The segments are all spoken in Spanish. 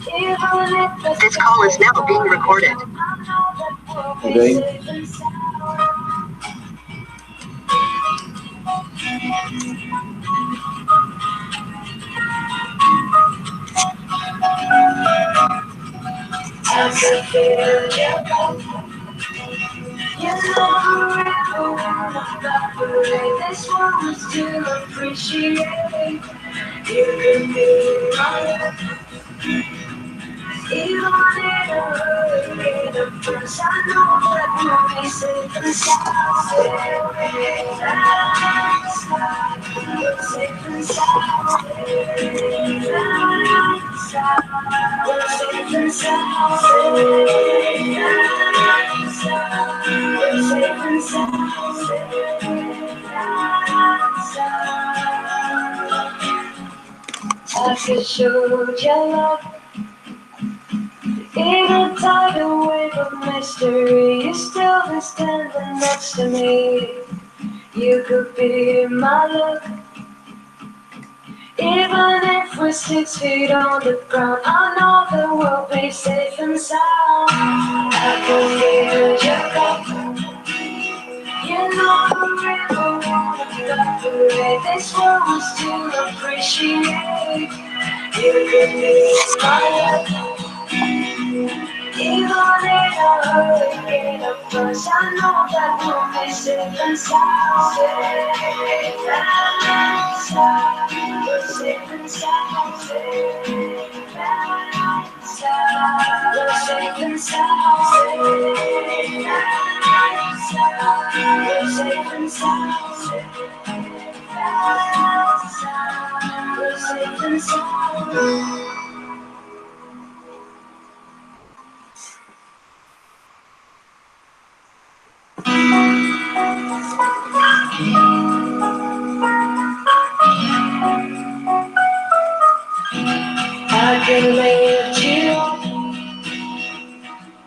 This call is now being recorded. Okay. This one was to appreciate. You could be my even in a hurricane of course I know that we'll be safe and sound. Safe and sound. We're safe and sound. We're safe and sound. I could show you love. In a tidal wave of mystery, you still be standing next to me. You could be my luck. Even if we're 6 feet on the ground, I know that we'll be safe and sound. I can feel your cup. You know the river won't evaporate. This world was to appreciate. You could be my luck. Even in a hurricane of course I know that we'll be safe and sound. We're safe and sound. We're safe and sound. We're safe and sound. We're safe and sound. I can lift you up.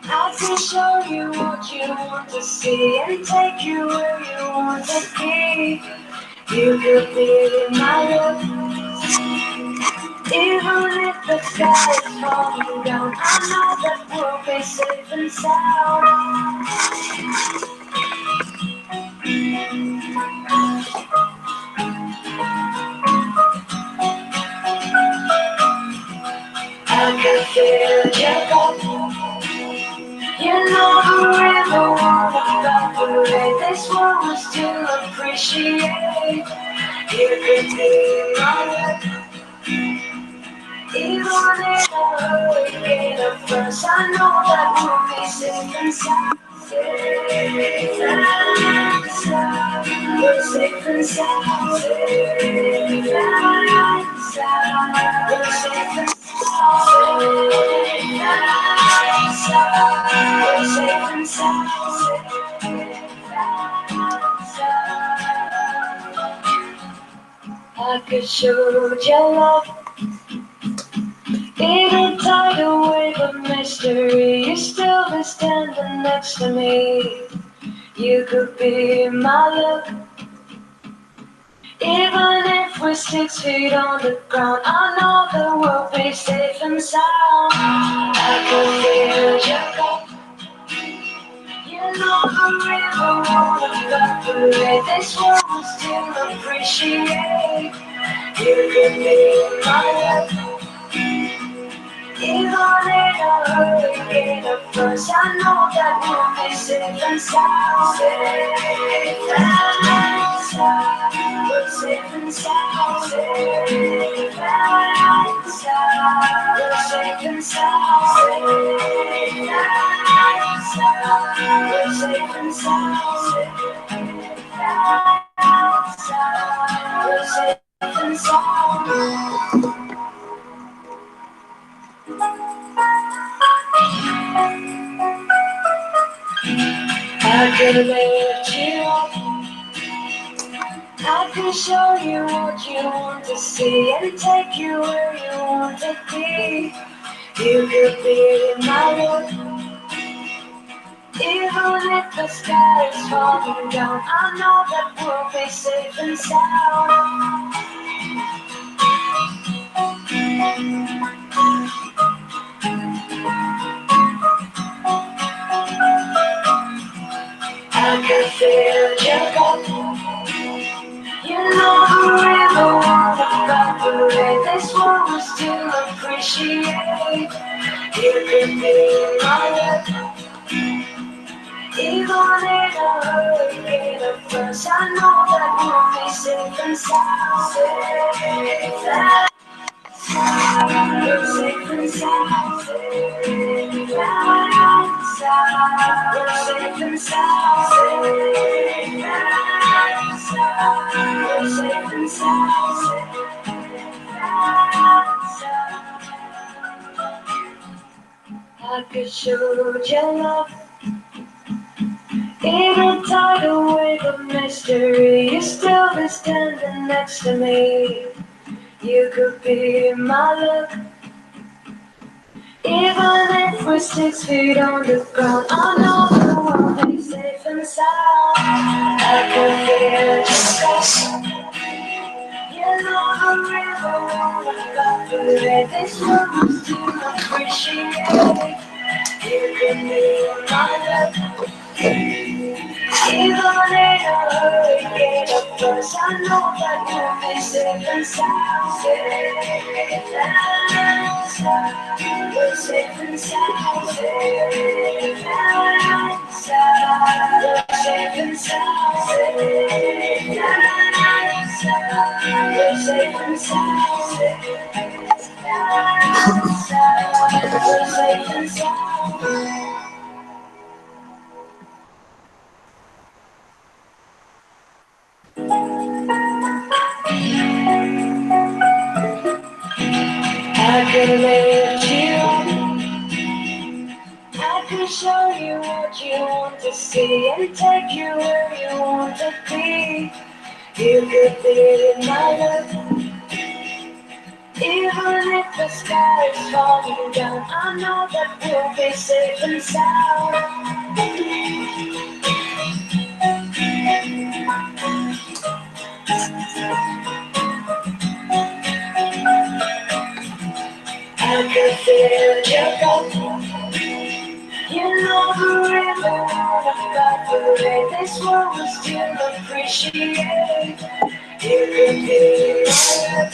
I can show you what you want to see and take you where you want to be. You could be my love. Even if the sky is falling down, I know that we'll be safe and sound. I can feel your love. You know the river won't evaporate. This one was to appreciate. You could be my love. Even in a hurricane of course I know that we'll be safe and sound. We're safe and sound. We're safe and sound. We're safe and sound. I could show you love. In a tidal wave of mystery, you still be standing next to me. You could be my luck. Even if we're 6 feet on the ground, I know that we'll be safe and sound. I can feel your cup. You know the river won't evaporate. This world will still appreciate. You could be my luck. Even in a hurricane of course I know that we'll be safe and sound. We're safe and sound. We're safe and sound. We're safe and sound. We're safe and sound. I can lift you up. I can show you what you want to see and take you where you want to be. You could be my love. Even if the sky is falling down, I know that we'll be safe and sound. fill your cup. You know the river won't evaporate. This one will still appreciate. You could be my love. Even in a hurricane of floods, I know that we'll be safe and sound. Safe and sound. We're safe and sound. Safe and sound. We're safe and sound. Safe and sound. We're safe and sound. Safe and sound. I could show you love. In a tidal wave of mystery, you still be standing next to me. You could be my luck. Even if we're 6 feet on the ground, I know that we'll be safe and sound. I can feel your touch. You know the river won't evaporate. This one will still appreciate. You can be my luck. Even in a hurricane of floods, I know that you'll be safe and sound. Safe and sound. We're safe and sound. Safe and sound. We're safe and sound. Safe and sound. We're safe and sound. Safe and sound. We're safe and sound. I could lift you up. I could show you what you want to see and take you where you want to be. You could be my love. Even if the sky is falling down, I know that we'll be safe and sound. I could feel your cup. You know the river won't evaporate. This world will still appreciate. You could be my love.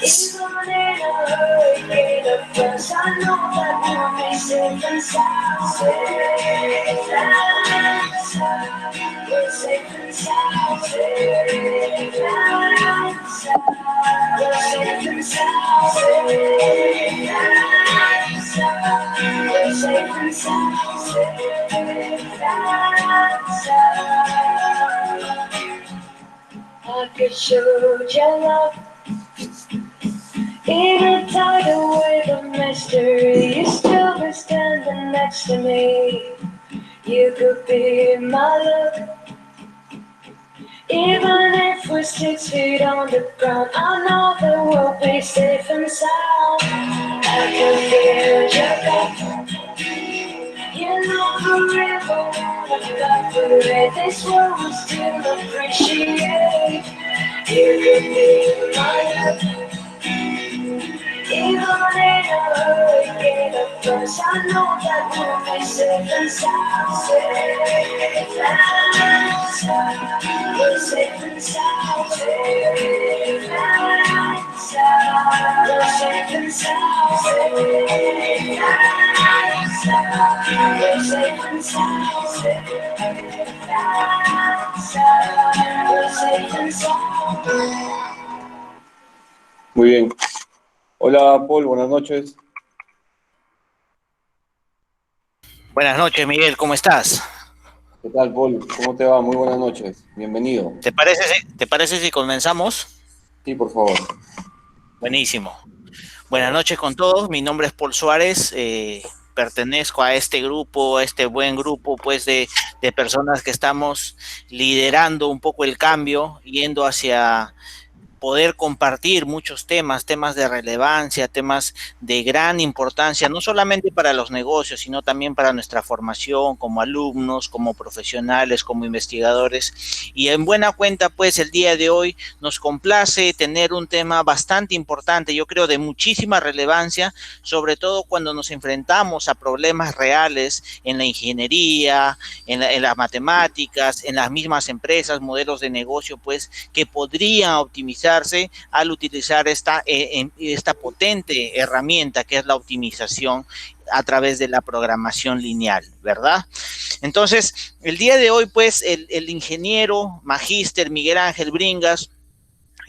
Even in a hurricane of floods, I know that we'll be safe and sound. Safe and sound. We're safe and sound. Safe and sound. We're safe and sound. Safe and sound. We're safe and sound. Safe and sound. I could show you love. In a tidal wave of mystery, you still be standing next to me. You could be my love. Even if we're 6 feet on the ground, I know that we'll be safe and sound. I can feel your cup. You know the river won't evaporate. This world will still appreciate. You could be my love. Even in a hurricane of floods, I know that we'll be safe and sound. Safe and sound. We're safe and sound. Safe and sound. We're safe and sound. Safe and sound. We're safe and sound. Safe and sound. We're safe and sound. Muy bien. Hola, Paul, buenas noches. Buenas noches, Miguel, ¿cómo estás? ¿Qué tal, Paul? ¿Cómo te va? Muy buenas noches. Bienvenido. ¿Te parece si comenzamos? Sí, por favor. Buenísimo. Buenas noches con todos. Mi nombre es Paul Suárez. Pertenezco a este grupo, a este buen grupo, pues, de personas que estamos liderando un poco el cambio, yendo hacia poder compartir muchos temas de relevancia, temas de gran importancia, no solamente para los negocios, sino también para nuestra formación como alumnos, como profesionales, como investigadores. Y en buena cuenta, pues el día de hoy nos complace tener un tema bastante importante, yo creo de muchísima relevancia, sobre todo cuando nos enfrentamos a problemas reales en la ingeniería, en las matemáticas, en las mismas empresas, modelos de negocio, pues, que podrían optimizarse al utilizar esta potente herramienta que es la optimización a través de la programación lineal, ¿verdad? Entonces, el día de hoy, pues, el ingeniero magíster Miguel Ángel Bringas,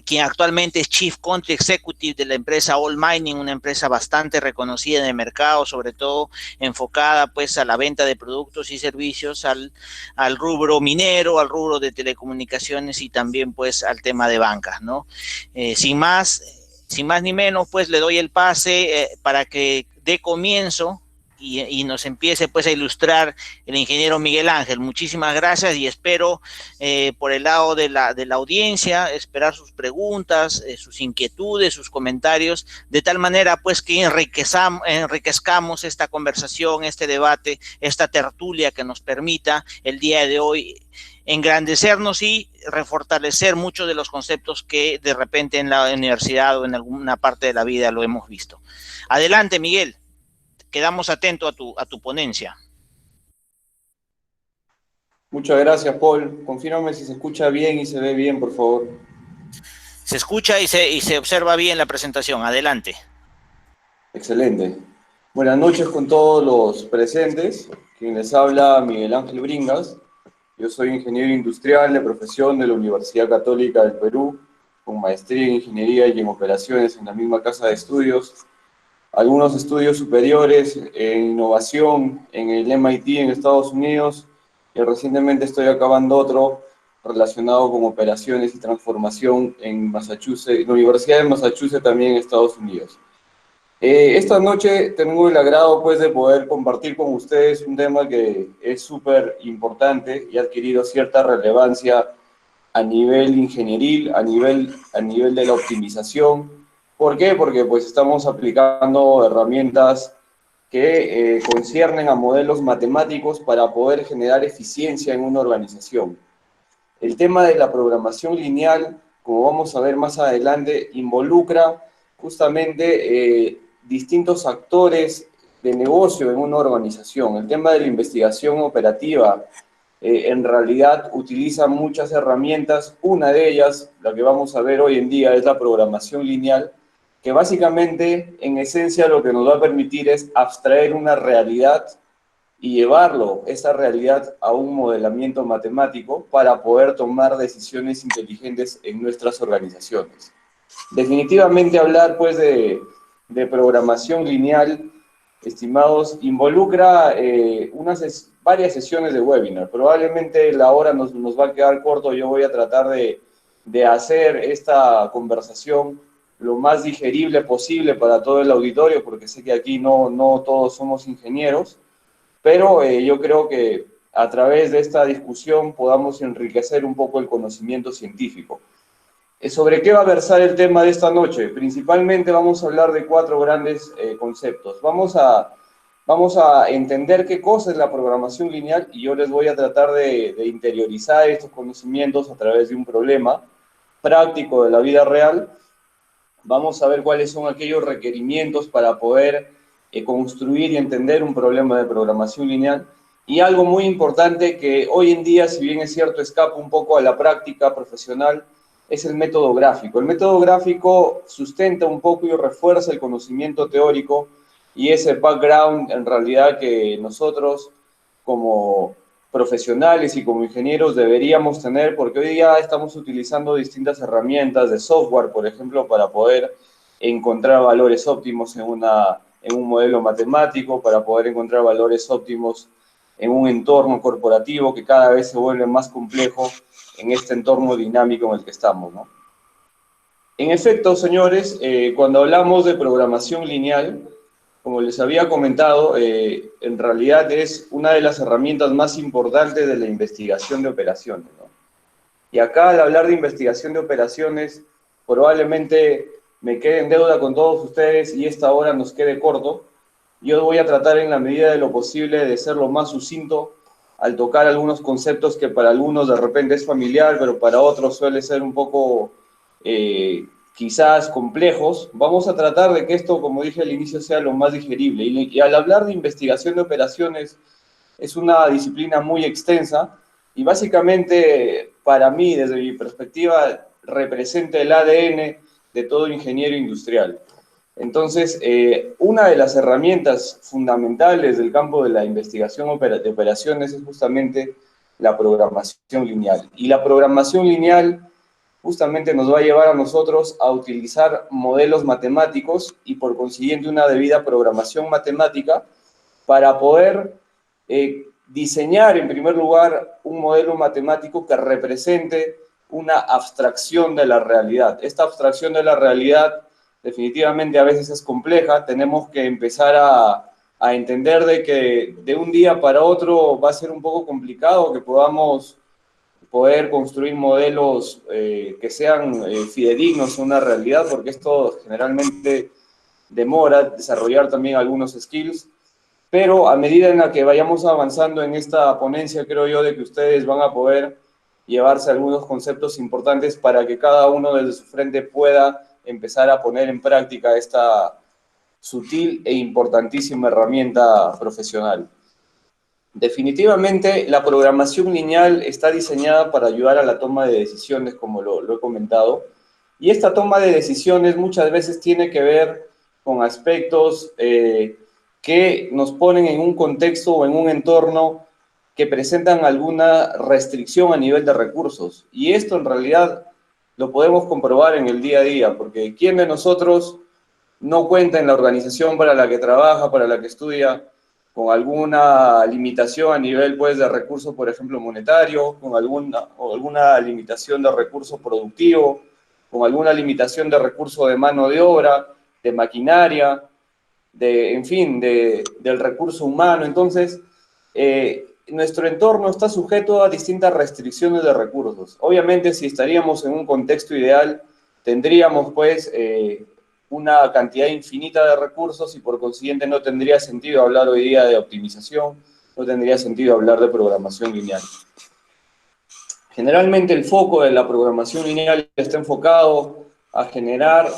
quien actualmente es Chief Country Executive de la empresa All Mining, una empresa bastante reconocida en el mercado, sobre todo enfocada pues a la venta de productos y servicios al rubro minero, al rubro de telecomunicaciones y también pues al tema de bancas, ¿no? Sin más ni menos, pues le doy el pase para que dé comienzo y nos empiece pues a ilustrar el ingeniero Miguel Ángel. Muchísimas gracias y espero por el lado de la audiencia, esperar sus preguntas, sus inquietudes, sus comentarios, de tal manera pues que enriquezcamos esta conversación, este debate, esta tertulia que nos permita el día de hoy engrandecernos y refortalecer muchos de los conceptos que de repente en la universidad o en alguna parte de la vida lo hemos visto. Adelante, Miguel. Quedamos atentos a tu ponencia. Muchas gracias, Paul. Confírmame si se escucha bien y se ve bien, por favor. Se escucha y se observa bien la presentación. Adelante. Excelente. Buenas noches con todos los presentes. Quien les habla, Miguel Ángel Bringas. Yo soy ingeniero industrial de profesión de la Universidad Católica del Perú, con maestría en ingeniería y en operaciones en la misma casa de estudios. Algunos estudios superiores en innovación en el MIT en Estados Unidos, y recientemente estoy acabando otro relacionado con operaciones y transformación en Massachusetts, la Universidad de Massachusetts también en Estados Unidos. Esta noche tengo el agrado pues de poder compartir con ustedes un tema que es súper importante y ha adquirido cierta relevancia a nivel ingenieril, a nivel de la optimización. ¿Por qué? Porque pues estamos aplicando herramientas que conciernen a modelos matemáticos para poder generar eficiencia en una organización. El tema de la programación lineal, como vamos a ver más adelante, involucra justamente distintos actores de negocio en una organización. El tema de la investigación operativa en realidad utiliza muchas herramientas. Una de ellas, la que vamos a ver hoy en día, es la programación lineal, que básicamente, en esencia, lo que nos va a permitir es abstraer una realidad y llevarlo, esa realidad, a un modelamiento matemático para poder tomar decisiones inteligentes en nuestras organizaciones. Definitivamente hablar, pues, de programación lineal, estimados, involucra varias sesiones de webinar. Probablemente la hora nos va a quedar corto. Yo voy a tratar de hacer esta conversación lo más digerible posible para todo el auditorio, porque sé que aquí no todos somos ingenieros, pero yo creo que a través de esta discusión podamos enriquecer un poco el conocimiento científico. ¿Sobre qué va a versar el tema de esta noche? Principalmente vamos a hablar de 4 grandes conceptos. Vamos a entender qué cosa es la programación lineal y yo les voy a tratar de interiorizar estos conocimientos a través de un problema práctico de la vida real. Vamos a ver cuáles son aquellos requerimientos para poder construir y entender un problema de programación lineal. Y algo muy importante que hoy en día, si bien es cierto, escapa un poco a la práctica profesional, es el método gráfico. El método gráfico sustenta un poco y refuerza el conocimiento teórico y ese background en realidad que nosotros como profesionales y como ingenieros deberíamos tener, porque hoy día estamos utilizando distintas herramientas de software, por ejemplo, para poder encontrar valores óptimos en un modelo matemático, para poder encontrar valores óptimos en un entorno corporativo que cada vez se vuelve más complejo en este entorno dinámico en el que estamos, ¿no? En efecto, señores, cuando hablamos de programación lineal, como les había comentado, en realidad es una de las herramientas más importantes de la investigación de operaciones, ¿no? Y acá, al hablar de investigación de operaciones, probablemente me quede en deuda con todos ustedes y esta hora nos quede corto. Yo voy a tratar en la medida de lo posible de ser lo más sucinto al tocar algunos conceptos que para algunos de repente es familiar, pero para otros suele ser un poco quizás complejos. Vamos a tratar de que esto, como dije al inicio, sea lo más digerible. Y al hablar de investigación de operaciones, es una disciplina muy extensa y básicamente para mí, desde mi perspectiva, representa el ADN de todo ingeniero industrial. Entonces, una de las herramientas fundamentales del campo de la investigación de operaciones es justamente la programación lineal. Y la programación lineal justamente nos va a llevar a nosotros a utilizar modelos matemáticos y por consiguiente una debida programación matemática para poder diseñar en primer lugar un modelo matemático que represente una abstracción de la realidad. Esta abstracción de la realidad definitivamente a veces es compleja, tenemos que empezar a entender de que de un día para otro va a ser un poco complicado que podamos poder construir modelos que sean fidedignos a una realidad, porque esto generalmente demora desarrollar también algunos skills, pero a medida en la que vayamos avanzando en esta ponencia, creo yo de que ustedes van a poder llevarse algunos conceptos importantes para que cada uno desde su frente pueda empezar a poner en práctica esta sutil e importantísima herramienta profesional. Definitivamente, la programación lineal está diseñada para ayudar a la toma de decisiones, como lo he comentado, y esta toma de decisiones muchas veces tiene que ver con aspectos que nos ponen en un contexto o en un entorno que presentan alguna restricción a nivel de recursos. Y esto en realidad lo podemos comprobar en el día a día, porque ¿quién de nosotros no cuenta en la organización para la que trabaja, para la que estudia, con alguna limitación a nivel pues, de recursos, por ejemplo, monetario, con alguna limitación de recurso productivo, con alguna limitación de recurso de mano de obra, de maquinaria, en fin, del recurso humano? Entonces, nuestro entorno está sujeto a distintas restricciones de recursos. Obviamente, si estaríamos en un contexto ideal, tendríamos pues una cantidad infinita de recursos y por consiguiente no tendría sentido hablar hoy día de optimización, no tendría sentido hablar de programación lineal. Generalmente el foco de la programación lineal está enfocado a generar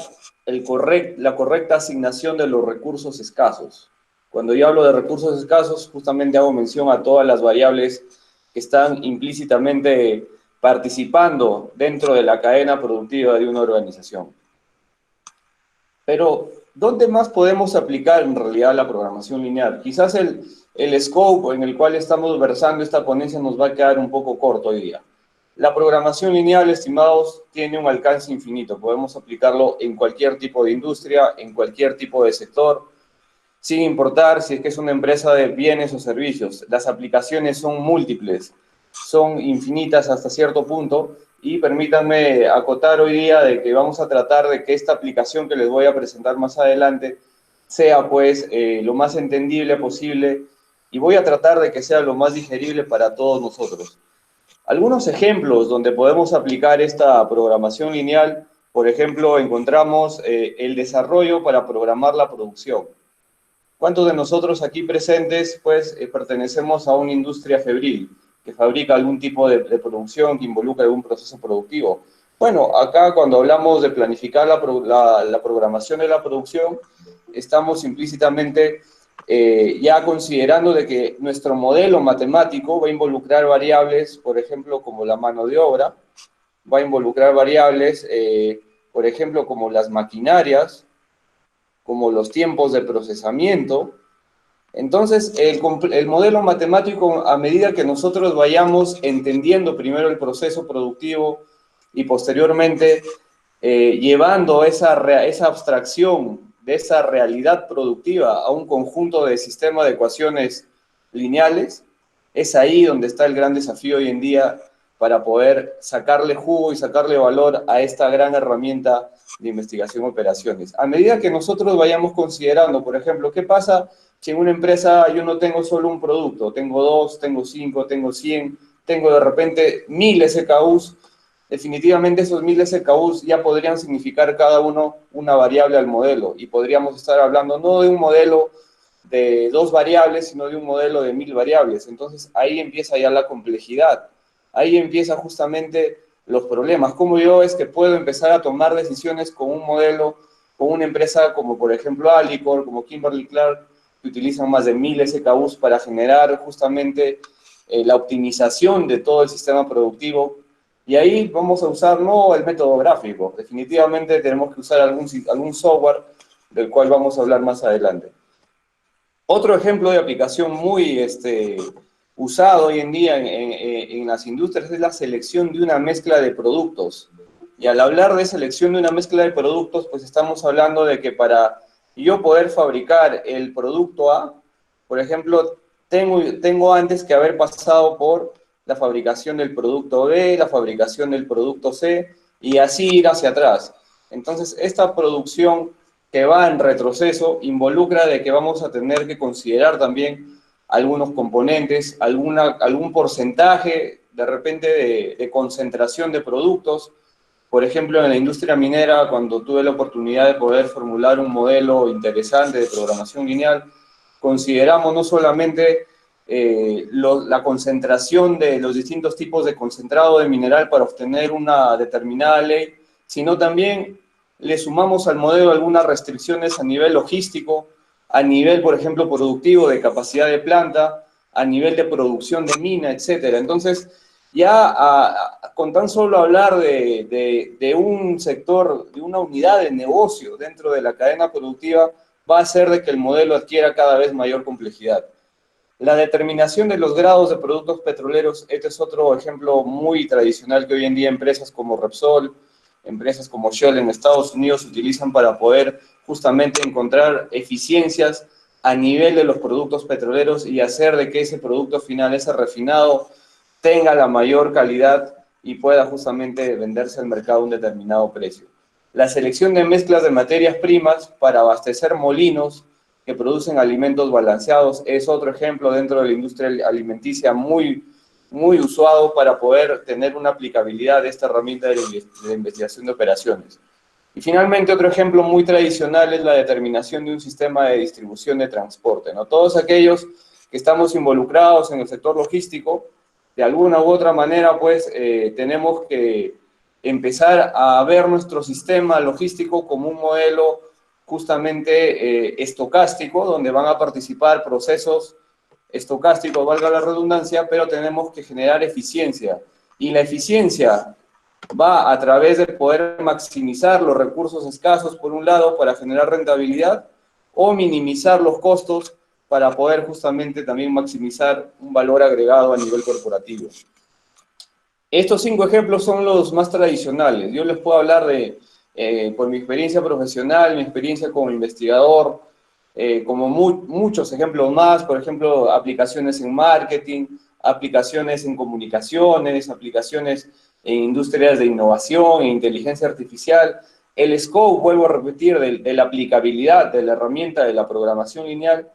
la correcta asignación de los recursos escasos. Cuando yo hablo de recursos escasos, justamente hago mención a todas las variables que están implícitamente participando dentro de la cadena productiva de una organización. Pero, ¿dónde más podemos aplicar en realidad la programación lineal? Quizás el scope en el cual estamos versando esta ponencia nos va a quedar un poco corto hoy día. La programación lineal, estimados, tiene un alcance infinito. Podemos aplicarlo en cualquier tipo de industria, en cualquier tipo de sector, sin importar si es que es una empresa de bienes o servicios. Las aplicaciones son múltiples, son infinitas hasta cierto punto, y permítanme acotar hoy día de que vamos a tratar de que esta aplicación que les voy a presentar más adelante sea pues lo más entendible posible y voy a tratar de que sea lo más digerible para todos nosotros. Algunos ejemplos donde podemos aplicar esta programación lineal, por ejemplo, encontramos el desarrollo para programar la producción. ¿Cuántos de nosotros aquí presentes pues pertenecemos a una industria febril que fabrica algún tipo de producción que involucra algún proceso productivo? Bueno, acá cuando hablamos de planificar la programación de la producción, estamos implícitamente ya considerando de que nuestro modelo matemático va a involucrar variables, por ejemplo, como la mano de obra, va a involucrar variables, por ejemplo, como las maquinarias, como los tiempos de procesamiento. Entonces, el modelo matemático, a medida que nosotros vayamos entendiendo primero el proceso productivo y posteriormente llevando esa abstracción de esa realidad productiva a un conjunto de sistemas de ecuaciones lineales, es ahí donde está el gran desafío hoy en día para poder sacarle jugo y sacarle valor a esta gran herramienta de investigación de operaciones. A medida que nosotros vayamos considerando, por ejemplo, ¿qué pasa si en una empresa yo no tengo solo un producto? Tengo 2, tengo 5, tengo 100, tengo de repente 1000 SKUs. definitivamente esos 1000 SKUs ya podrían significar cada uno una variable al modelo, y podríamos estar hablando no de un modelo de 2 variables, sino de un modelo de 1000 variables. Entonces ahí empieza ya la complejidad, ahí empieza justamente los problemas. ¿Cómo yo es que puedo empezar a tomar decisiones con un modelo, con una empresa como por ejemplo Alicor, como Kimberly-Clark, que utilizan más de 1000 SKUs para generar justamente la optimización de todo el sistema productivo? Y ahí vamos a usar no el método gráfico, definitivamente tenemos que usar algún software del cual vamos a hablar más adelante. Otro ejemplo de aplicación muy usado hoy en día en las industrias es la selección de una mezcla de productos. Y al hablar de selección de una mezcla de productos, pues estamos hablando de que para yo poder fabricar el producto A, por ejemplo, tengo antes que haber pasado por la fabricación del producto B, la fabricación del producto C, y así ir hacia atrás. Entonces, esta producción que va en retroceso involucra de que vamos a tener que considerar también algunos componentes, algún porcentaje de repente de concentración de productos. Por ejemplo, en la industria minera, cuando tuve la oportunidad de poder formular un modelo interesante de programación lineal, consideramos no solamente la concentración de los distintos tipos de concentrado de mineral para obtener una determinada ley, sino también le sumamos al modelo algunas restricciones a nivel logístico, a nivel, por ejemplo, productivo, de capacidad de planta, a nivel de producción de mina, etcétera. Entonces, ya con tan solo hablar de un sector, de una unidad de negocio dentro de la cadena productiva, va a hacer de que el modelo adquiera cada vez mayor complejidad. La determinación de los grados de productos petroleros, este es otro ejemplo muy tradicional que hoy en día empresas como Repsol, empresas como Shell en Estados Unidos utilizan para poder justamente encontrar eficiencias a nivel de los productos petroleros y hacer de que ese producto final, ese refinado, tenga la mayor calidad y pueda justamente venderse al mercado a un determinado precio. La selección de mezclas de materias primas para abastecer molinos que producen alimentos balanceados es otro ejemplo dentro de la industria alimenticia muy usado para poder tener una aplicabilidad de esta herramienta de investigación de operaciones. Y finalmente, otro ejemplo muy tradicional es la determinación de un sistema de distribución de transporte, ¿no? Todos aquellos que estamos involucrados en el sector logístico, de alguna u otra manera, pues, tenemos que empezar a ver nuestro sistema logístico como un modelo justamente estocástico, donde van a participar procesos estocásticos, valga la redundancia, pero tenemos que generar eficiencia. Y la eficiencia va a través de poder maximizar los recursos escasos, por un lado, para generar rentabilidad, o minimizar los costos para poder justamente también maximizar un valor agregado a nivel corporativo. Estos 5 ejemplos son los más tradicionales. Yo les puedo hablar de, por mi experiencia profesional, mi experiencia como investigador, como muchos ejemplos más, por ejemplo, aplicaciones en marketing, aplicaciones en comunicaciones, aplicaciones en industrias de innovación, en inteligencia artificial. El scope, vuelvo a repetir, de la aplicabilidad de la herramienta de la programación lineal,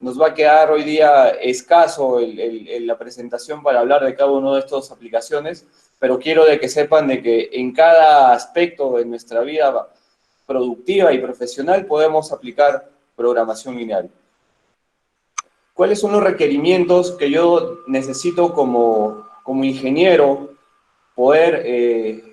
nos va a quedar hoy día escaso la presentación para hablar de cada una de estas aplicaciones, pero quiero de que sepan de que en cada aspecto de nuestra vida productiva y profesional podemos aplicar programación lineal. ¿Cuáles son los requerimientos que yo necesito como ingeniero poder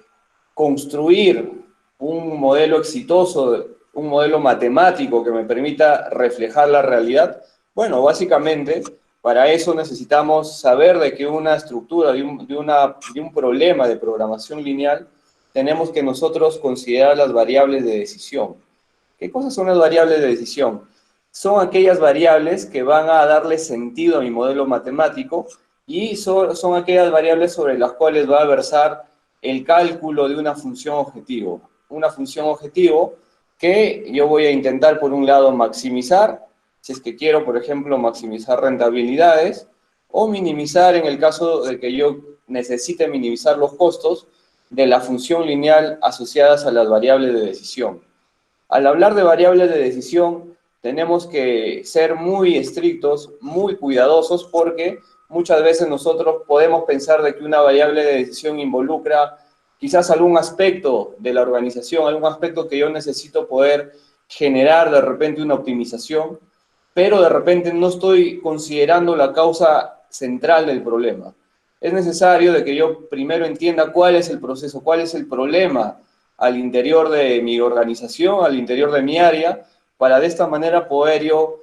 construir un modelo exitoso, un modelo matemático que me permita reflejar la realidad? Bueno, básicamente, para eso necesitamos saber de que una estructura, de un problema de programación lineal, tenemos que nosotros considerar las variables de decisión. ¿Qué cosas son las variables de decisión? Son aquellas variables que van a darle sentido a mi modelo matemático y son aquellas variables sobre las cuales va a versar el cálculo de una función objetivo. Una función objetivo que yo voy a intentar, por un lado, maximizar, si es que quiero, por ejemplo, maximizar rentabilidades, o minimizar en el caso de que yo necesite minimizar los costos de la función lineal asociadas a las variables de decisión. Al hablar de variables de decisión, tenemos que ser muy estrictos, muy cuidadosos, porque muchas veces nosotros podemos pensar de que una variable de decisión involucra quizás algún aspecto de la organización, algún aspecto que yo necesito poder generar de repente una optimización, pero de repente no estoy considerando la causa central del problema. Es necesario de que yo primero entienda cuál es el proceso, cuál es el problema al interior de mi organización, al interior de mi área, para de esta manera poder yo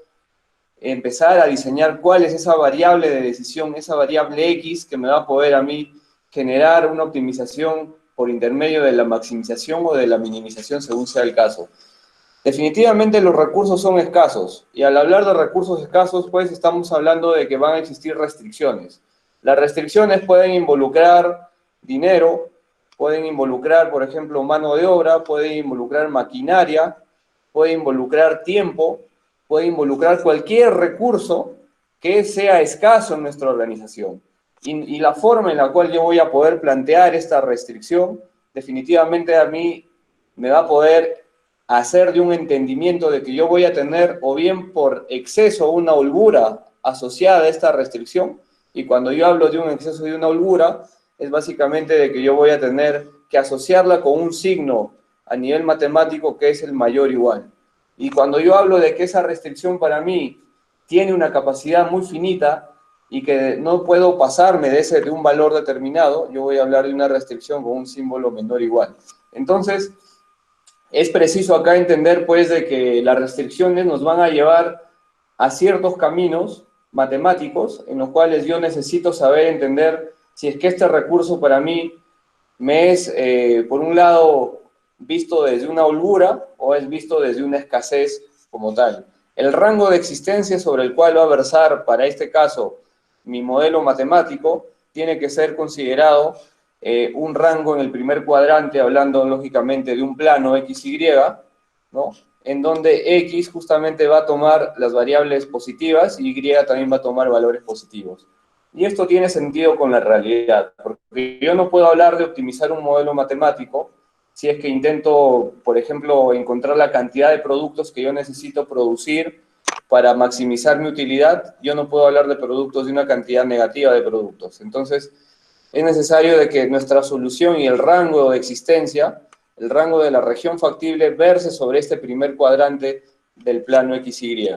empezar a diseñar cuál es esa variable de decisión, esa variable X que me va a poder a mí generar una optimización por intermedio de la maximización o de la minimización según sea el caso. Definitivamente los recursos son escasos y al hablar de recursos escasos pues estamos hablando de que van a existir restricciones. Las restricciones pueden involucrar dinero, pueden involucrar por ejemplo mano de obra, pueden involucrar maquinaria, puede involucrar tiempo, puede involucrar cualquier recurso que sea escaso en nuestra organización. Y la forma en la cual yo voy a poder plantear esta restricción, definitivamente a mí me va a poder hacer de un entendimiento de que yo voy a tener o bien por exceso una holgura asociada a esta restricción, y cuando yo hablo de un exceso de una holgura, es básicamente de que yo voy a tener que asociarla con un signo a nivel matemático que es el mayor o igual. Y cuando yo hablo de que esa restricción para mí tiene una capacidad muy finita y que no puedo pasarme de un valor determinado, yo voy a hablar de una restricción con un símbolo menor o igual. Entonces, es preciso acá entender pues de que las restricciones nos van a llevar a ciertos caminos matemáticos en los cuales yo necesito saber entender si es que este recurso para mí me es, por un lado, visto desde una holgura o es visto desde una escasez como tal. El rango de existencia sobre el cual va a versar, para este caso, mi modelo matemático, tiene que ser considerado un rango en el primer cuadrante, hablando lógicamente de un plano XY, ¿no? En donde X justamente va a tomar las variables positivas y Y también va a tomar valores positivos. Y esto tiene sentido con la realidad, porque yo no puedo hablar de optimizar un modelo matemático si es que intento, por ejemplo, encontrar la cantidad de productos que yo necesito producir para maximizar mi utilidad. Yo no puedo hablar de productos de una cantidad negativa de productos. Entonces, es necesario de que nuestra solución y el rango de existencia, el rango de la región factible, verse sobre este primer cuadrante del plano XY.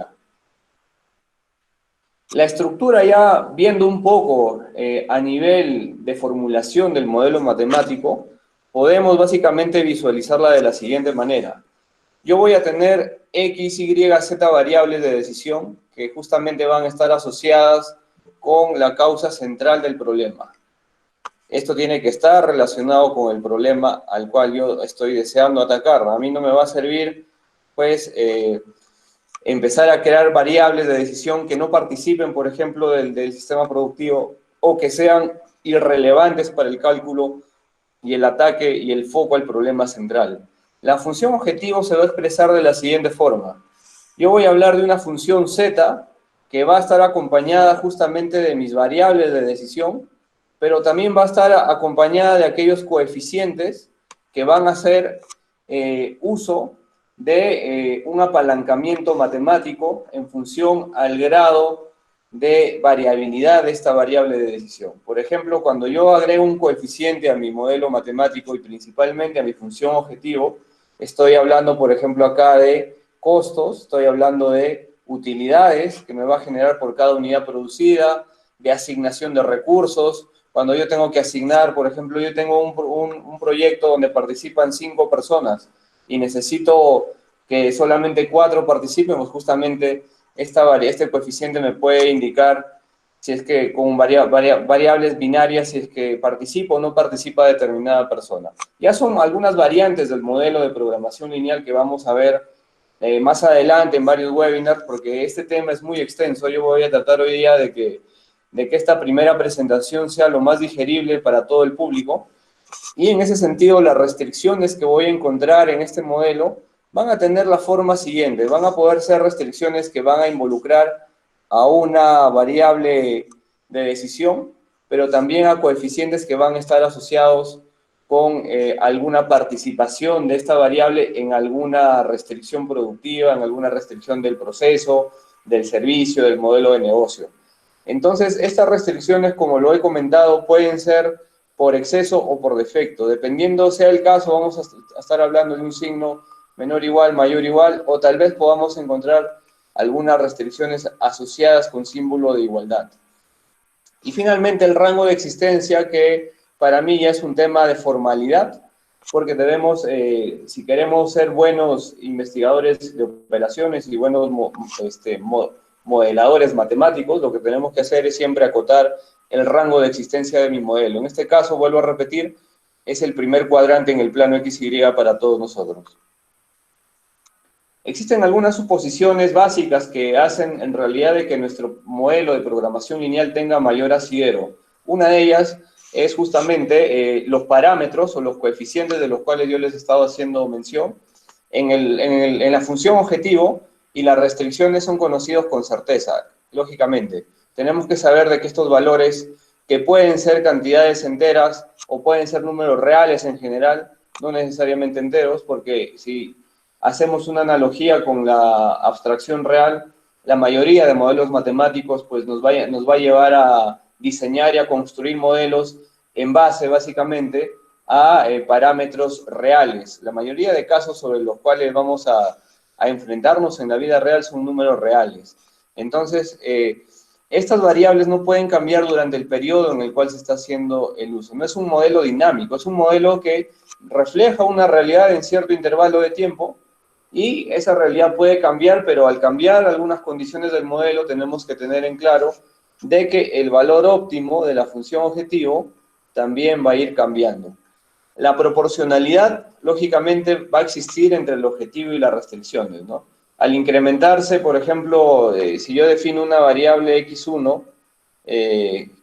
La estructura ya viendo un poco a nivel de formulación del modelo matemático, podemos básicamente visualizarla de la siguiente manera. Yo voy a tener X, Y, Z variables de decisión que justamente van a estar asociadas con la causa central del problema. Esto tiene que estar relacionado con el problema al cual yo estoy deseando atacar. A mí no me va a servir, pues, empezar a crear variables de decisión que no participen, por ejemplo, del sistema productivo o que sean irrelevantes para el cálculo y el ataque y el foco al problema central. La función objetivo se va a expresar de la siguiente forma. Yo voy a hablar de una función z que va a estar acompañada justamente de mis variables de decisión, pero también va a estar acompañada de aquellos coeficientes que van a hacer uso de un apalancamiento matemático en función al grado de variabilidad de esta variable de decisión. Por ejemplo, cuando yo agrego un coeficiente a mi modelo matemático y principalmente a mi función objetivo, estoy hablando, por ejemplo, acá de costos, estoy hablando de utilidades que me va a generar por cada unidad producida, de asignación de recursos. Cuando yo tengo que asignar, por ejemplo, yo tengo un proyecto donde participan 5 personas y necesito que solamente 4 participen, pues justamente este coeficiente me puede indicar si es que con variables binarias, si es que participa o no participa determinada persona. Ya son algunas variantes del modelo de programación lineal que vamos a ver más adelante en varios webinars, porque este tema es muy extenso. Yo voy a tratar hoy día de que esta primera presentación sea lo más digerible para todo el público. Y en ese sentido, las restricciones que voy a encontrar en este modelo van a tener la forma siguiente. Van a poder ser restricciones que van a involucrar a una variable de decisión, pero también a coeficientes que van a estar asociados con alguna participación de esta variable en alguna restricción productiva, en alguna restricción del proceso, del servicio, del modelo de negocio. Entonces, estas restricciones, como lo he comentado, pueden ser por exceso o por defecto. Dependiendo sea el caso, vamos a estar hablando de un signo menor igual, mayor igual, o tal vez podamos encontrar algunas restricciones asociadas con símbolo de igualdad. Y finalmente el rango de existencia, que para mí ya es un tema de formalidad, porque debemos, si queremos ser buenos investigadores de operaciones y buenos modeladores matemáticos, lo que tenemos que hacer es siempre acotar el rango de existencia de mi modelo. En este caso, vuelvo a repetir, es el primer cuadrante en el plano XY para todos nosotros. Existen algunas suposiciones básicas que hacen en realidad de que nuestro modelo de programación lineal tenga mayor asidero. Una de ellas es justamente los parámetros o los coeficientes de los cuales yo les he estado haciendo mención. En la función objetivo y las restricciones son conocidos con certeza, lógicamente. Tenemos que saber de que estos valores, que pueden ser cantidades enteras o pueden ser números reales en general, no necesariamente enteros, porque si hacemos una analogía con la abstracción real, la mayoría de modelos matemáticos pues nos va a llevar a diseñar y a construir modelos en base básicamente a parámetros reales. La mayoría de casos sobre los cuales vamos a enfrentarnos en la vida real son números reales. Entonces, estas variables no pueden cambiar durante el periodo en el cual se está haciendo el uso. No es un modelo dinámico, es un modelo que refleja una realidad en cierto intervalo de tiempo, y esa realidad puede cambiar, pero al cambiar algunas condiciones del modelo tenemos que tener en claro de que el valor óptimo de la función objetivo también va a ir cambiando. La proporcionalidad, lógicamente, va a existir entre el objetivo y las restricciones, ¿no? Al incrementarse, por ejemplo, si yo defino una variable x1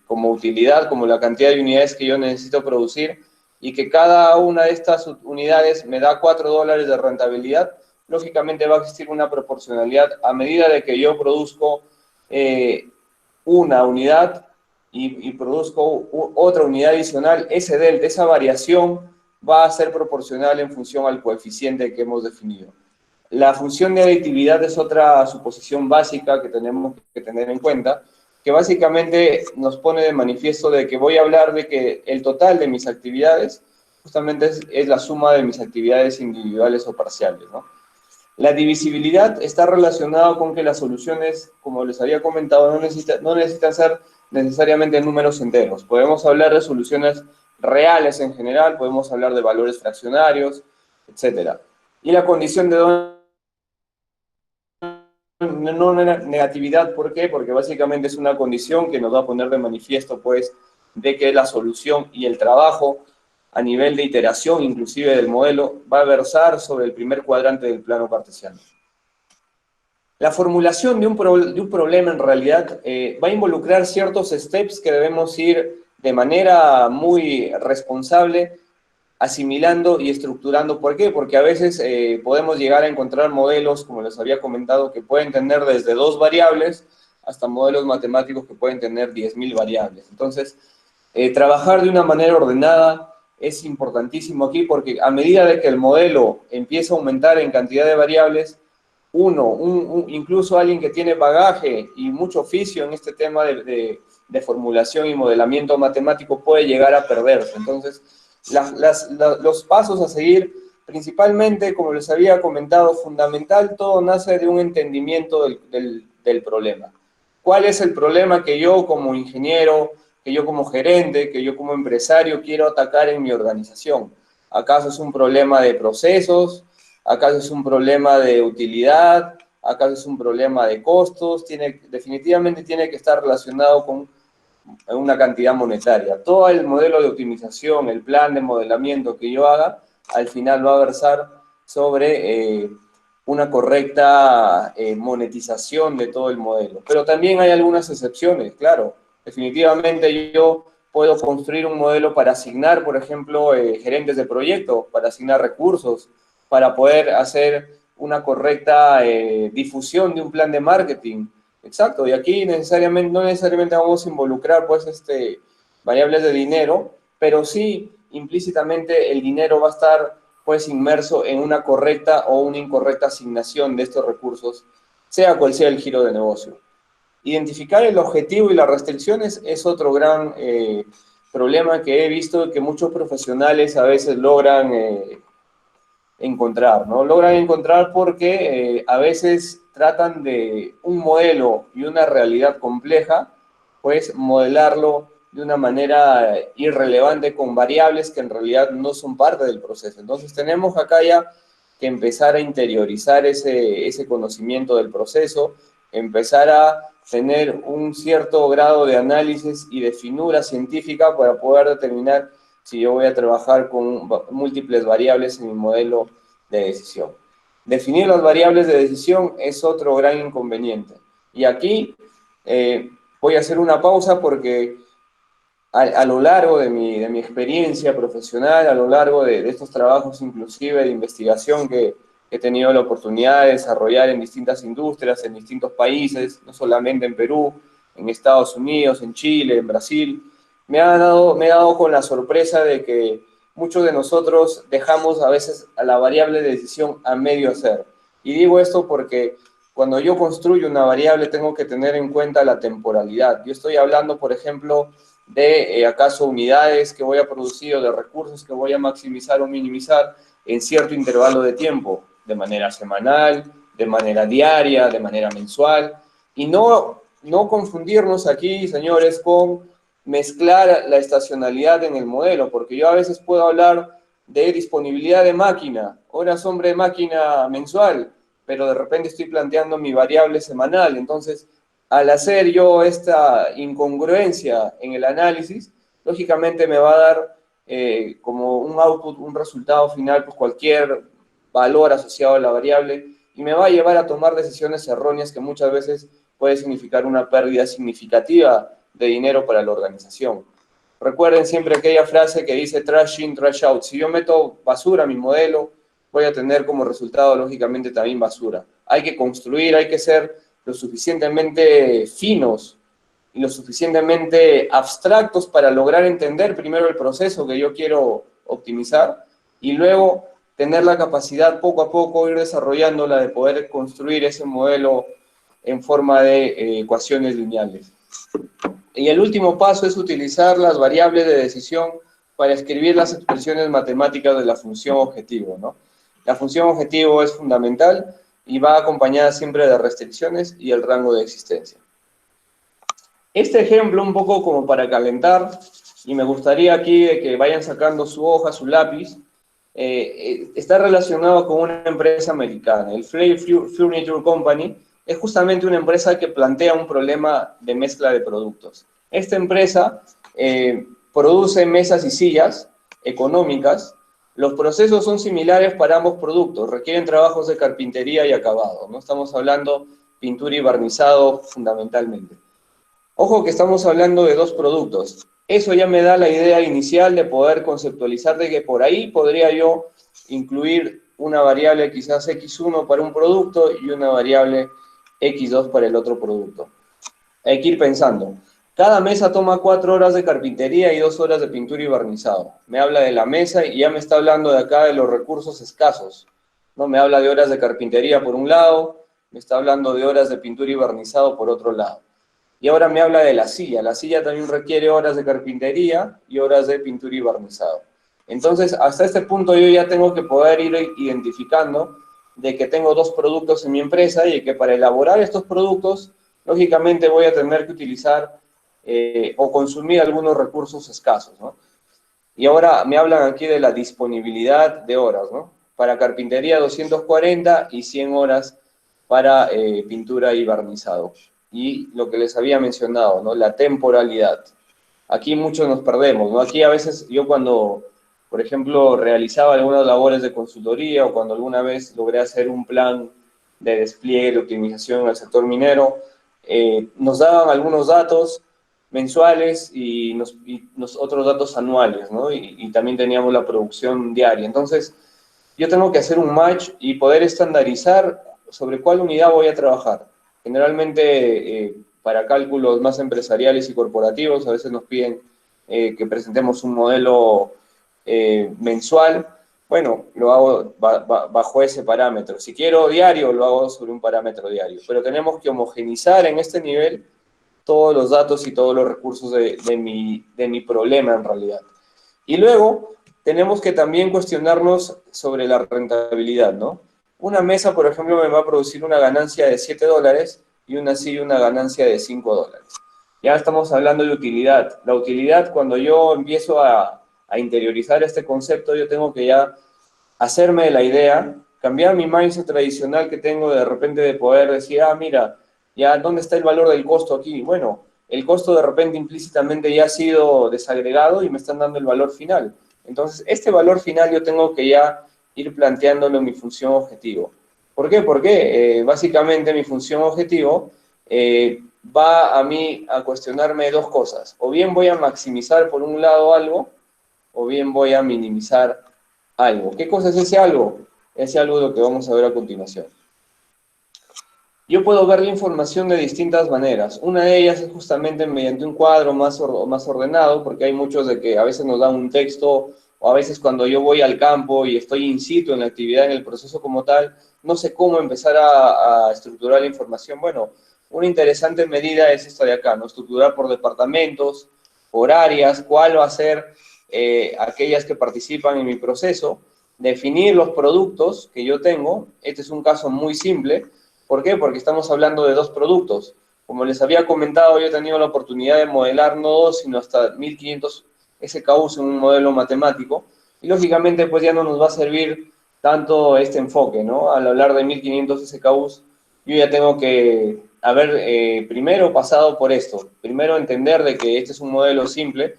como utilidad, como la cantidad de unidades que yo necesito producir, y que cada una de estas unidades me da $4 de rentabilidad, lógicamente va a existir una proporcionalidad a medida de que yo produzco una unidad y produzco otra unidad adicional. Ese delta, esa variación va a ser proporcional en función al coeficiente que hemos definido. La función de aditividad es otra suposición básica que tenemos que tener en cuenta, que básicamente nos pone de manifiesto de que voy a hablar de que el total de mis actividades justamente es la suma de mis actividades individuales o parciales, ¿no? La divisibilidad está relacionada con que las soluciones, como les había comentado, no necesitan ser necesariamente números enteros. Podemos hablar de soluciones reales en general, podemos hablar de valores fraccionarios, etc. Y la condición de no negatividad, ¿por qué? Porque básicamente es una condición que nos va a poner de manifiesto, pues, de que la solución y el trabajo a nivel de iteración, inclusive del modelo, va a versar sobre el primer cuadrante del plano cartesiano. La formulación de un problema, en realidad, va a involucrar ciertos steps que debemos ir de manera muy responsable asimilando y estructurando. ¿Por qué? Porque a veces podemos llegar a encontrar modelos, como les había comentado, que pueden tener desde 2 variables hasta modelos matemáticos que pueden tener 10.000 variables. Entonces, trabajar de una manera ordenada es importantísimo aquí, porque a medida de que el modelo empieza a aumentar en cantidad de variables, incluso alguien que tiene bagaje y mucho oficio en este tema de formulación y modelamiento matemático puede llegar a perderse. Entonces, los pasos a seguir, principalmente, como les había comentado, fundamental, todo nace de un entendimiento del problema. ¿Cuál es el problema que yo como ingeniero, que yo como gerente, que yo como empresario quiero atacar en mi organización? ¿Acaso es un problema de procesos? ¿Acaso es un problema de utilidad? ¿Acaso es un problema de costos? Definitivamente tiene que estar relacionado con una cantidad monetaria. Todo el modelo de optimización, el plan de modelamiento que yo haga, al final va a versar sobre una correcta monetización de todo el modelo. Pero también hay algunas excepciones, claro. Definitivamente yo puedo construir un modelo para asignar, por ejemplo, gerentes de proyecto, para asignar recursos, para poder hacer una correcta difusión de un plan de marketing. Exacto, y aquí no necesariamente vamos a involucrar pues variables de dinero, pero sí implícitamente el dinero va a estar pues inmerso en una correcta o una incorrecta asignación de estos recursos, sea cual sea el giro de negocio. Identificar el objetivo y las restricciones es otro gran problema que he visto que muchos profesionales a veces logran encontrar, ¿no? Logran encontrar porque a veces tratan de un modelo y una realidad compleja, pues modelarlo de una manera irrelevante con variables que en realidad no son parte del proceso. Entonces tenemos acá ya que empezar a interiorizar ese conocimiento del proceso, empezar a tener un cierto grado de análisis y de finura científica para poder determinar si yo voy a trabajar con múltiples variables en mi modelo de decisión. Definir las variables de decisión es otro gran inconveniente. Y aquí voy a hacer una pausa porque a lo largo de mi experiencia profesional, a lo largo de estos trabajos inclusive de investigación que he tenido la oportunidad de desarrollar en distintas industrias, en distintos países, no solamente en Perú, en Estados Unidos, en Chile, en Brasil, me he dado con la sorpresa de que muchos de nosotros dejamos a veces a la variable de decisión a medio hacer. Y digo esto porque cuando yo construyo una variable tengo que tener en cuenta la temporalidad. Yo estoy hablando, por ejemplo, de acaso unidades que voy a producir o de recursos que voy a maximizar o minimizar en cierto intervalo de tiempo, de manera semanal, de manera diaria, de manera mensual, y no confundirnos aquí, señores, con mezclar la estacionalidad en el modelo, porque yo a veces puedo hablar de disponibilidad de máquina, horas hombre de máquina mensual, pero de repente estoy planteando mi variable semanal, entonces al hacer yo esta incongruencia en el análisis, lógicamente me va a dar como un output, un resultado final, pues cualquier valor asociado a la variable, y me va a llevar a tomar decisiones erróneas que muchas veces puede significar una pérdida significativa de dinero para la organización. Recuerden siempre aquella frase que dice trash in, trash out. Si yo meto basura a mi modelo, voy a tener como resultado, lógicamente, también basura. Hay que construir, hay que ser lo suficientemente finos y lo suficientemente abstractos para lograr entender primero el proceso que yo quiero optimizar y luego tener la capacidad poco a poco ir desarrollándola de poder construir ese modelo en forma de ecuaciones lineales. Y el último paso es utilizar las variables de decisión para escribir las expresiones matemáticas de la función objetivo, ¿no? La función objetivo es fundamental y va acompañada siempre de restricciones y el rango de existencia. Este ejemplo, un poco como para calentar, y me gustaría aquí de que vayan sacando su hoja, su lápiz, está relacionado con una empresa americana. El Flay Furniture Company es justamente una empresa que plantea un problema de mezcla de productos. Esta empresa produce mesas y sillas económicas. Los procesos son similares para ambos productos, requieren trabajos de carpintería y acabado, ¿no? Estamos hablando pintura y barnizado fundamentalmente. Ojo que estamos hablando de dos productos. Eso ya me da la idea inicial de poder conceptualizar de que por ahí podría yo incluir una variable quizás X1 para un producto y una variable X2 para el otro producto. Hay que ir pensando. Cada mesa toma 4 horas de carpintería y 2 horas de pintura y barnizado. Me habla de la mesa y ya me está hablando de acá de los recursos escasos, ¿no? Me habla de horas de carpintería por un lado, me está hablando de horas de pintura y barnizado por otro lado. Y ahora me habla de la silla. La silla también requiere horas de carpintería y horas de pintura y barnizado. Entonces, hasta este punto yo ya tengo que poder ir identificando de que tengo dos productos en mi empresa y que para elaborar estos productos, lógicamente voy a tener que utilizar o consumir algunos recursos escasos, ¿no? Y ahora me hablan aquí de la disponibilidad de horas, ¿no? Para carpintería 240 y 100 horas para pintura y barnizado. Y lo que les había mencionado, ¿no? La temporalidad. Aquí muchos nos perdemos, ¿no? Aquí a veces yo cuando, por ejemplo, realizaba algunas labores de consultoría o cuando alguna vez logré hacer un plan de despliegue, de optimización en el sector minero, nos daban algunos datos mensuales y otros datos anuales, ¿no? Y también teníamos la producción diaria. Entonces, yo tengo que hacer un match y poder estandarizar sobre cuál unidad voy a trabajar. Generalmente, para cálculos más empresariales y corporativos, a veces nos piden que presentemos un modelo mensual. Bueno, lo hago bajo ese parámetro. Si quiero diario, lo hago sobre un parámetro diario. Pero tenemos que homogenizar en este nivel todos los datos y todos los recursos de mi problema en realidad. Y luego tenemos que también cuestionarnos sobre la rentabilidad, ¿no? Una mesa, por ejemplo, me va a producir una ganancia de $7 y una silla una ganancia de $5. Ya estamos hablando de utilidad. La utilidad, cuando yo empiezo a interiorizar este concepto, yo tengo que ya hacerme de la idea, cambiar mi mindset tradicional que tengo de repente de poder decir, ah, mira, ya, ¿dónde está el valor del costo aquí? Bueno, el costo de repente implícitamente ya ha sido desagregado y me están dando el valor final. Entonces, este valor final yo tengo que ya ir planteándolo en mi función objetivo. ¿Por qué? Porque básicamente mi función objetivo va a mí a cuestionarme dos cosas. O bien voy a maximizar por un lado algo, o bien voy a minimizar algo. ¿Qué cosa es ese algo? Ese algo es lo que vamos a ver a continuación. Yo puedo ver la información de distintas maneras. Una de ellas es justamente mediante un cuadro más ordenado, porque hay muchos de que a veces nos dan un texto, o a veces cuando yo voy al campo y estoy in situ en la actividad, en el proceso como tal, no sé cómo empezar a estructurar la información. Bueno, una interesante medida es esta de acá, ¿no? Estructurar por departamentos, por áreas, cuál va a ser aquellas que participan en mi proceso, definir los productos que yo tengo. Este es un caso muy simple. ¿Por qué? Porque estamos hablando de dos productos. Como les había comentado, yo he tenido la oportunidad de modelar no dos, sino hasta 1500 SKUs en un modelo matemático. Y lógicamente, pues ya no nos va a servir tanto este enfoque, ¿no? Al hablar de 1500 SKUs, yo ya tengo que haber primero pasado por esto. Primero entender de que este es un modelo simple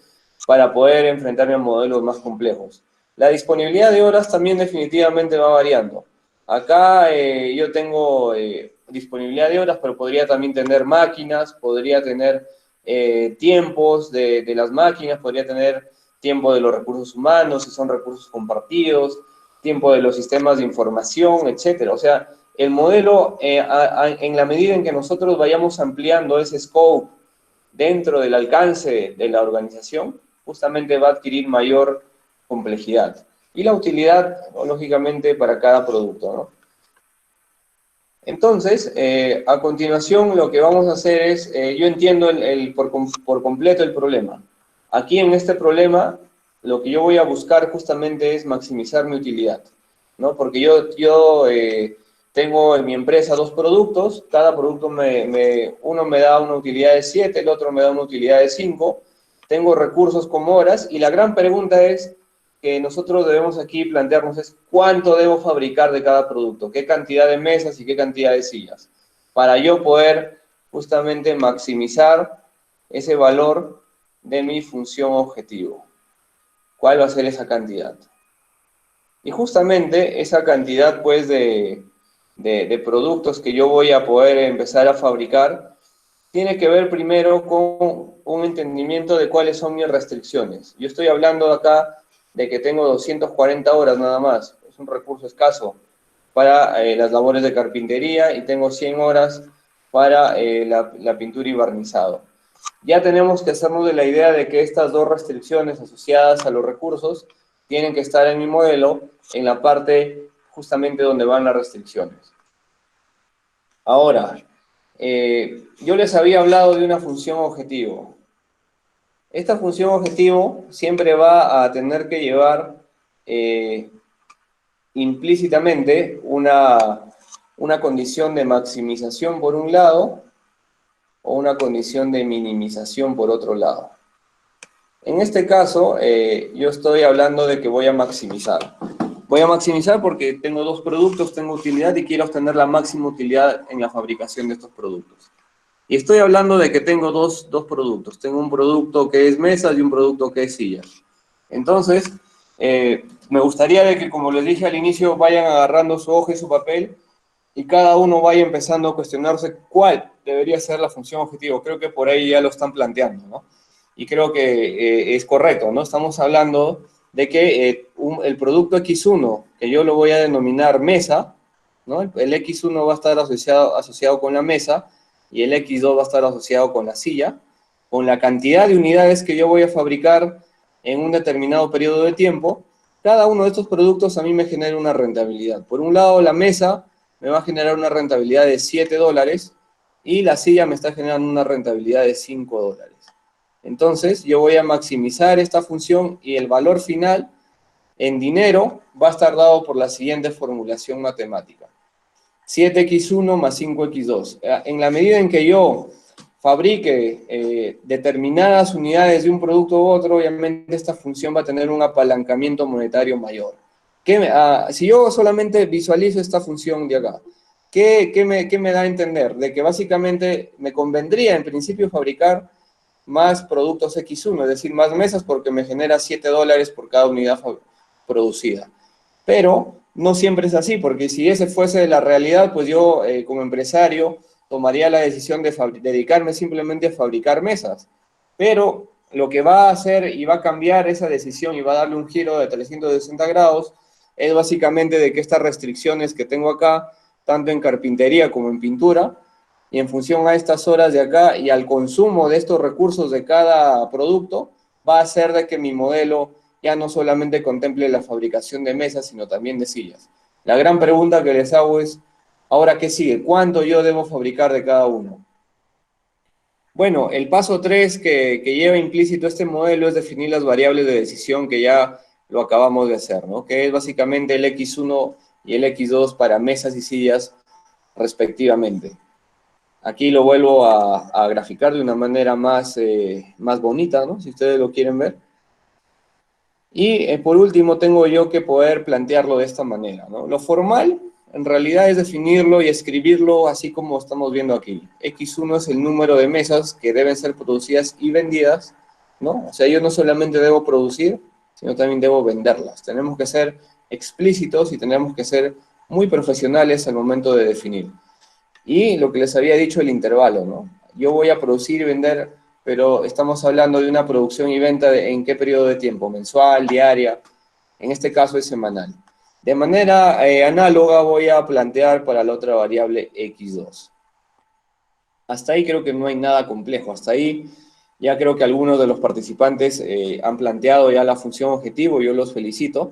para poder enfrentarme a modelos más complejos. La disponibilidad de horas también definitivamente va variando. Acá yo tengo disponibilidad de horas, pero podría también tener máquinas, podría tener tiempos de las máquinas, podría tener tiempo de los recursos humanos, si son recursos compartidos, tiempo de los sistemas de información, etcétera. O sea, el modelo, en la medida en que nosotros vayamos ampliando ese scope dentro del alcance de la organización, justamente va a adquirir mayor complejidad. Y la utilidad, lógicamente, para cada producto, ¿no? Entonces, a continuación, lo que vamos a hacer es, yo entiendo por completo el problema. Aquí en este problema, lo que yo voy a buscar justamente es maximizar mi utilidad, ¿no? Porque yo tengo en mi empresa dos productos, cada producto uno me da una utilidad de 7, el otro me da una utilidad de 5, tengo recursos como horas, y la gran pregunta es, que nosotros debemos aquí plantearnos es cuánto debo fabricar de cada producto, qué cantidad de mesas y qué cantidad de sillas, para yo poder justamente maximizar ese valor de mi función objetivo. ¿Cuál va a ser esa cantidad? Y justamente esa cantidad pues de productos que yo voy a poder empezar a fabricar tiene que ver primero con un entendimiento de cuáles son mis restricciones. Yo estoy hablando acá de que tengo 240 horas nada más, es un recurso escaso para las labores de carpintería, y tengo 100 horas para la pintura y barnizado. Ya tenemos que hacernos de la idea de que estas dos restricciones asociadas a los recursos tienen que estar en mi modelo en la parte justamente donde van las restricciones. Ahora, yo les había hablado de una función objetivo. Esta función objetivo siempre va a tener que llevar implícitamente una condición de maximización por un lado o una condición de minimización por otro lado. En este caso, yo estoy hablando de que voy a maximizar. Voy a maximizar porque tengo dos productos, tengo utilidad y quiero obtener la máxima utilidad en la fabricación de estos productos. Y estoy hablando de que tengo dos productos. Tengo un producto que es mesas y un producto que es sillas. Entonces, me gustaría de que, como les dije al inicio, vayan agarrando su hoja y su papel y cada uno vaya empezando a cuestionarse cuál debería ser la función objetivo. Creo que por ahí ya lo están planteando, ¿no? Y creo que es correcto, ¿no? Estamos hablando de que el producto X1, que yo lo voy a denominar mesa, ¿no? El X1 va a estar asociado con la mesa, y el X2 va a estar asociado con la silla, con la cantidad de unidades que yo voy a fabricar en un determinado periodo de tiempo. Cada uno de estos productos a mí me genera una rentabilidad. Por un lado, la mesa me va a generar una rentabilidad de $7, y la silla me está generando una rentabilidad de $5. Entonces, yo voy a maximizar esta función y el valor final en dinero va a estar dado por la siguiente formulación matemática. 7x1 más 5x2. En la medida en que yo fabrique determinadas unidades de un producto u otro, obviamente esta función va a tener un apalancamiento monetario mayor. Si yo solamente visualizo esta función de acá, ¿qué me da a entender? De que básicamente me convendría en principio fabricar más productos X1, es decir, más mesas porque me genera $7 por cada unidad producida. Pero no siempre es así, porque si ese fuese la realidad, pues yo como empresario tomaría la decisión de dedicarme simplemente a fabricar mesas. Pero lo que va a hacer y va a cambiar esa decisión y va a darle un giro de 360 grados es básicamente de que estas restricciones que tengo acá, tanto en carpintería como en pintura, y en función a estas horas de acá y al consumo de estos recursos de cada producto, va a hacer de que mi modelo ya no solamente contemple la fabricación de mesas, sino también de sillas. La gran pregunta que les hago es, ¿ahora qué sigue? ¿Cuánto yo debo fabricar de cada uno? Bueno, el paso 3 que lleva implícito este modelo es definir las variables de decisión que ya lo acabamos de hacer, ¿no? Que es básicamente el X1 y el X2 para mesas y sillas respectivamente. Aquí lo vuelvo a graficar de una manera más bonita, ¿no? Si ustedes lo quieren ver. Y por último tengo yo que poder plantearlo de esta manera, ¿no? Lo formal en realidad es definirlo y escribirlo así como estamos viendo aquí. X1 es el número de mesas que deben ser producidas y vendidas, ¿no? O sea, yo no solamente debo producir, sino también debo venderlas. Tenemos que ser explícitos y tenemos que ser muy profesionales al momento de definir. Y lo que les había dicho, el intervalo, ¿no? Yo voy a producir y vender, pero estamos hablando de una producción y venta en qué periodo de tiempo, mensual, diaria, en este caso es semanal. De manera análoga voy a plantear para la otra variable x2. Hasta ahí creo que no hay nada complejo, hasta ahí ya creo que algunos de los participantes han planteado ya la función objetivo, yo los felicito.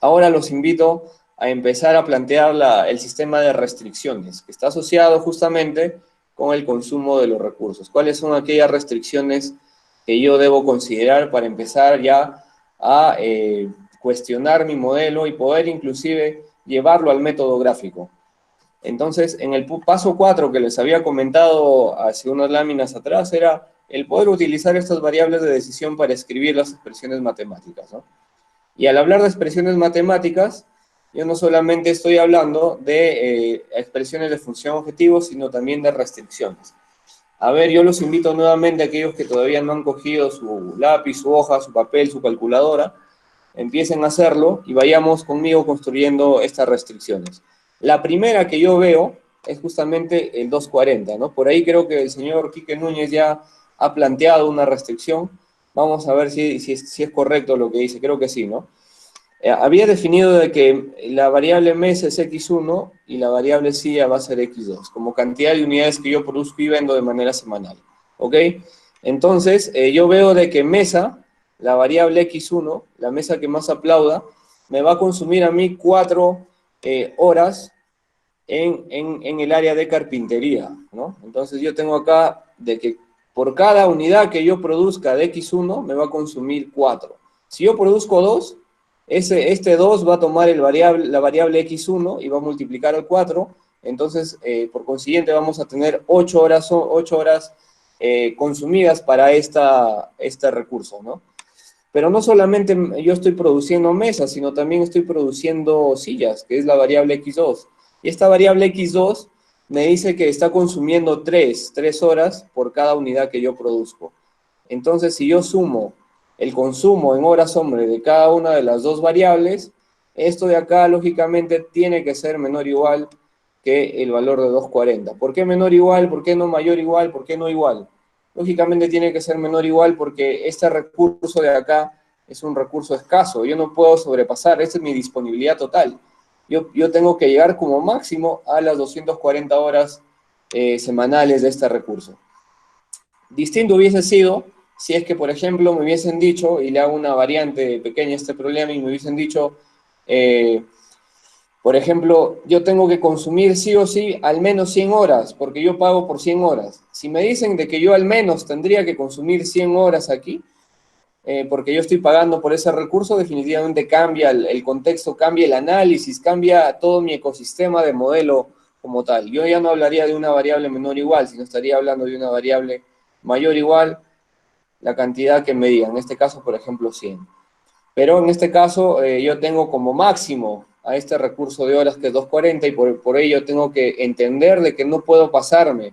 Ahora los invito a empezar a plantear el sistema de restricciones, que está asociado justamente con el consumo de los recursos. ¿Cuáles son aquellas restricciones que yo debo considerar para empezar ya a cuestionar mi modelo y poder inclusive llevarlo al método gráfico? Entonces, en el paso 4 que les había comentado hace unas láminas atrás, era el poder utilizar estas variables de decisión para escribir las expresiones matemáticas, ¿no? Y al hablar de expresiones matemáticas, yo no solamente estoy hablando de expresiones de función objetivo, sino también de restricciones. A ver, yo los invito nuevamente a aquellos que todavía no han cogido su lápiz, su hoja, su papel, su calculadora, empiecen a hacerlo y vayamos conmigo construyendo estas restricciones. La primera que yo veo es justamente el 240, ¿no? Por ahí creo que el señor Quique Núñez ya ha planteado una restricción. Vamos a ver si es correcto lo que dice, creo que sí, ¿no? Había definido de que la variable mes es x1 y la variable silla va a ser x2, como cantidad de unidades que yo produzco y vendo de manera semanal, ¿ok? Entonces, yo veo de que mesa, la variable x1, la mesa que más aplauda, me va a consumir a mí 4 horas en el área de carpintería, ¿no? Entonces yo tengo acá de que por cada unidad que yo produzca de X1 me va a consumir 4. Si yo produzco 2, este 2 va a tomar la variable X1 y va a multiplicar al 4, entonces por consiguiente vamos a tener 8 horas consumidas para este recurso, ¿no? Pero no solamente yo estoy produciendo mesas, sino también estoy produciendo sillas, que es la variable X2. Y esta variable X2 me dice que está consumiendo 3 horas por cada unidad que yo produzco. Entonces, si yo sumo el consumo en horas hombre de cada una de las dos variables, esto de acá, lógicamente, tiene que ser menor o igual que el valor de 240. ¿Por qué menor o igual? ¿Por qué no mayor o igual? ¿Por qué no igual? Lógicamente tiene que ser menor o igual porque este recurso de acá es un recurso escaso. Yo no puedo sobrepasar, esa es mi disponibilidad total. Yo tengo que llegar como máximo a las 240 horas semanales de este recurso. Distinto hubiese sido si es que, por ejemplo, me hubiesen dicho, y le hago una variante pequeña a este problema, y me hubiesen dicho, Por ejemplo, yo tengo que consumir sí o sí al menos 100 horas, porque yo pago por 100 horas. Si me dicen de que yo al menos tendría que consumir 100 horas aquí, porque yo estoy pagando por ese recurso, definitivamente cambia el contexto, cambia el análisis, cambia todo mi ecosistema de modelo como tal. Yo ya no hablaría de una variable menor o igual, sino estaría hablando de una variable mayor o igual, la cantidad que me digan, en este caso, por ejemplo, 100. Pero en este caso yo tengo como máximo a este recurso de horas que es 240 y por ello tengo que entender de que no puedo pasarme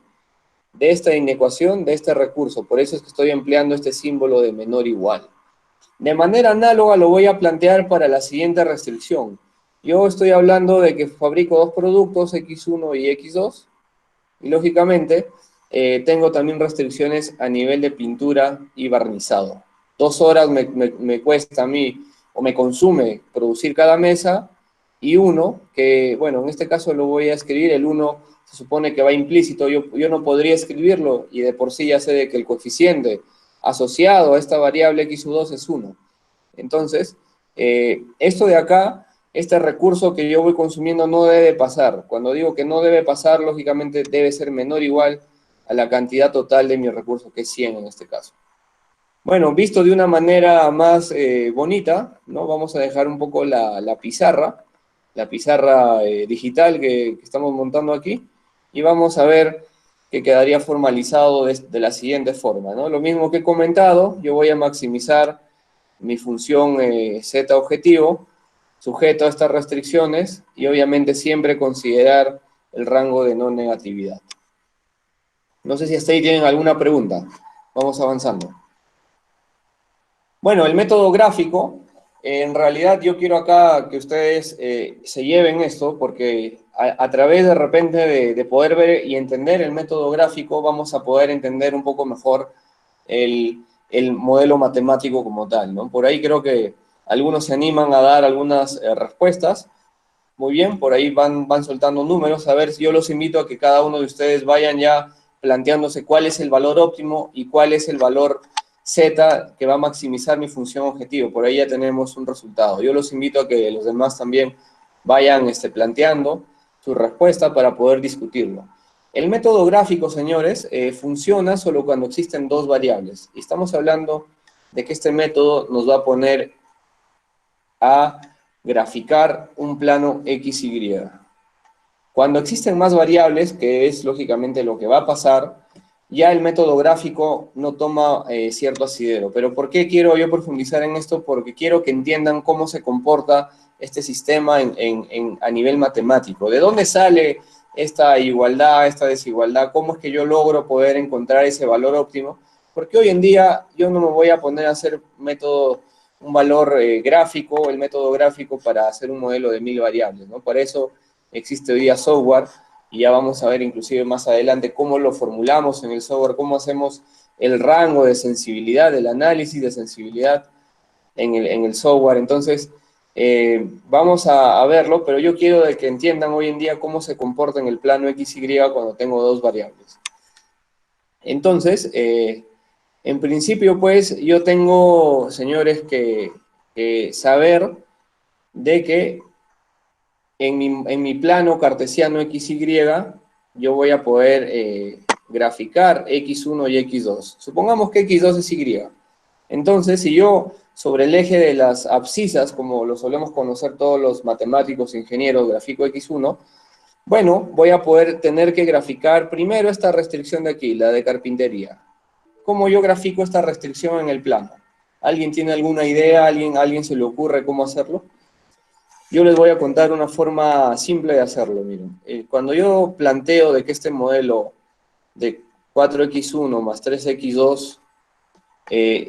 de esta inecuación, de este recurso. Por eso es que estoy empleando este símbolo de menor igual. De manera análoga lo voy a plantear para la siguiente restricción. Yo estoy hablando de que fabrico dos productos, X1 y X2, y lógicamente tengo también restricciones a nivel de pintura y barnizado. 2 horas me cuesta a mí, o me consume producir cada mesa, y uno, que bueno, en este caso lo voy a escribir, el 1 se supone que va implícito, yo no podría escribirlo, y de por sí ya sé de que el coeficiente asociado a esta variable x2 es 1. Entonces, esto de acá, este recurso que yo voy consumiendo no debe pasar. Cuando digo que no debe pasar, lógicamente debe ser menor o igual a la cantidad total de mi recurso, que es 100 en este caso. Bueno, visto de una manera más bonita, ¿no? Vamos a dejar un poco la pizarra digital que estamos montando aquí, y vamos a ver que quedaría formalizado de la siguiente forma, ¿no? Lo mismo que he comentado, yo voy a maximizar mi función z objetivo, sujeto a estas restricciones, y obviamente siempre considerar el rango de no negatividad. No sé si hasta ahí tienen alguna pregunta. Vamos avanzando. Bueno, el método gráfico, en realidad yo quiero acá que ustedes se lleven esto, porque a través de repente de poder ver y entender el método gráfico, vamos a poder entender un poco mejor el modelo matemático como tal, ¿no? Por ahí creo que algunos se animan a dar algunas respuestas. Muy bien, por ahí van soltando números. A ver, yo los invito a que cada uno de ustedes vayan ya planteándose cuál es el valor óptimo y cuál es el valor Z que va a maximizar mi función objetivo. Por ahí ya tenemos un resultado. Yo los invito a que los demás también vayan planteando su respuesta para poder discutirlo. El método gráfico, señores, funciona solo cuando existen dos variables. Y estamos hablando de que este método nos va a poner a graficar un plano XY. Cuando existen más variables, que es lógicamente lo que va a pasar, ya el método gráfico no toma cierto asidero. Pero ¿por qué quiero yo profundizar en esto? Porque quiero que entiendan cómo se comporta este sistema a nivel matemático. ¿De dónde sale esta igualdad, esta desigualdad? ¿Cómo es que yo logro poder encontrar ese valor óptimo? Porque hoy en día yo no me voy a poner a hacer un valor gráfico, el método gráfico para hacer un modelo de 1000 variables, ¿no? Por eso existe hoy día software, y ya vamos a ver inclusive más adelante cómo lo formulamos en el software, cómo hacemos el rango de sensibilidad, el análisis de sensibilidad en el software. Entonces, vamos a verlo, pero yo quiero de que entiendan hoy en día cómo se comporta en el plano XY cuando tengo dos variables. Entonces, en principio, pues, yo tengo, señores, que saber de que en mi plano cartesiano XY, yo voy a poder graficar X1 y X2. Supongamos que X2 es Y. Entonces, si yo, sobre el eje de las abscisas, como lo solemos conocer todos los matemáticos e ingenieros, grafico X1, bueno, voy a poder tener que graficar primero esta restricción de aquí, la de carpintería. ¿Cómo yo grafico esta restricción en el plano? ¿Alguien tiene alguna idea? ¿Alguien se le ocurre cómo hacerlo? Yo les voy a contar una forma simple de hacerlo, miren. Cuando yo planteo de que este modelo de 4x1 más 3x2,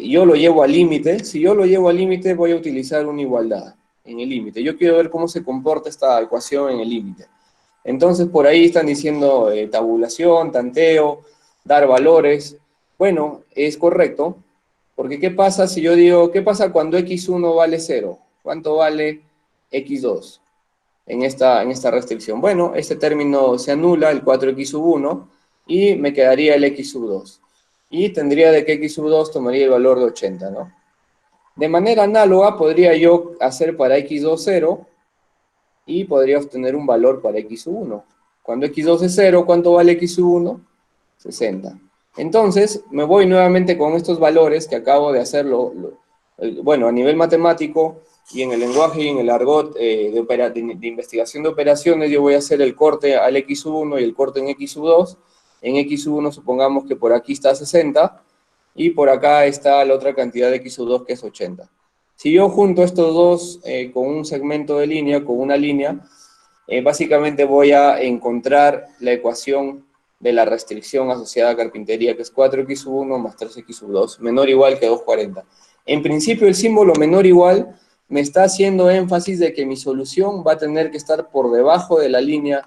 yo lo llevo al límite, si yo lo llevo al límite voy a utilizar una igualdad en el límite. Yo quiero ver cómo se comporta esta ecuación en el límite. Entonces por ahí están diciendo tabulación, tanteo, dar valores. Bueno, es correcto, porque ¿qué pasa si yo digo, qué pasa cuando x1 vale 0? ¿Cuánto vale x2 en esta restricción? Bueno, este término se anula, el 4x1, y me quedaría el x2. Y tendría de que x2 tomaría el valor de 80, ¿no? De manera análoga podría yo hacer para x2 0, y podría obtener un valor para x1. Cuando x2 es 0, ¿cuánto vale x1? 60. Entonces, me voy nuevamente con estos valores que acabo de hacerlo, bueno, a nivel matemático y en el lenguaje y en el argot de investigación de operaciones, yo voy a hacer el corte al x1 y el corte en x2. En x1 supongamos que por aquí está 60 y por acá está la otra cantidad de x2 que es 80. Si yo junto estos dos con un segmento de línea, con una línea, básicamente voy a encontrar la ecuación de la restricción asociada a carpintería, que es 4x1 más 3x2, menor o igual que 240. En principio, el símbolo menor o igual me está haciendo énfasis de que mi solución va a tener que estar por debajo de la línea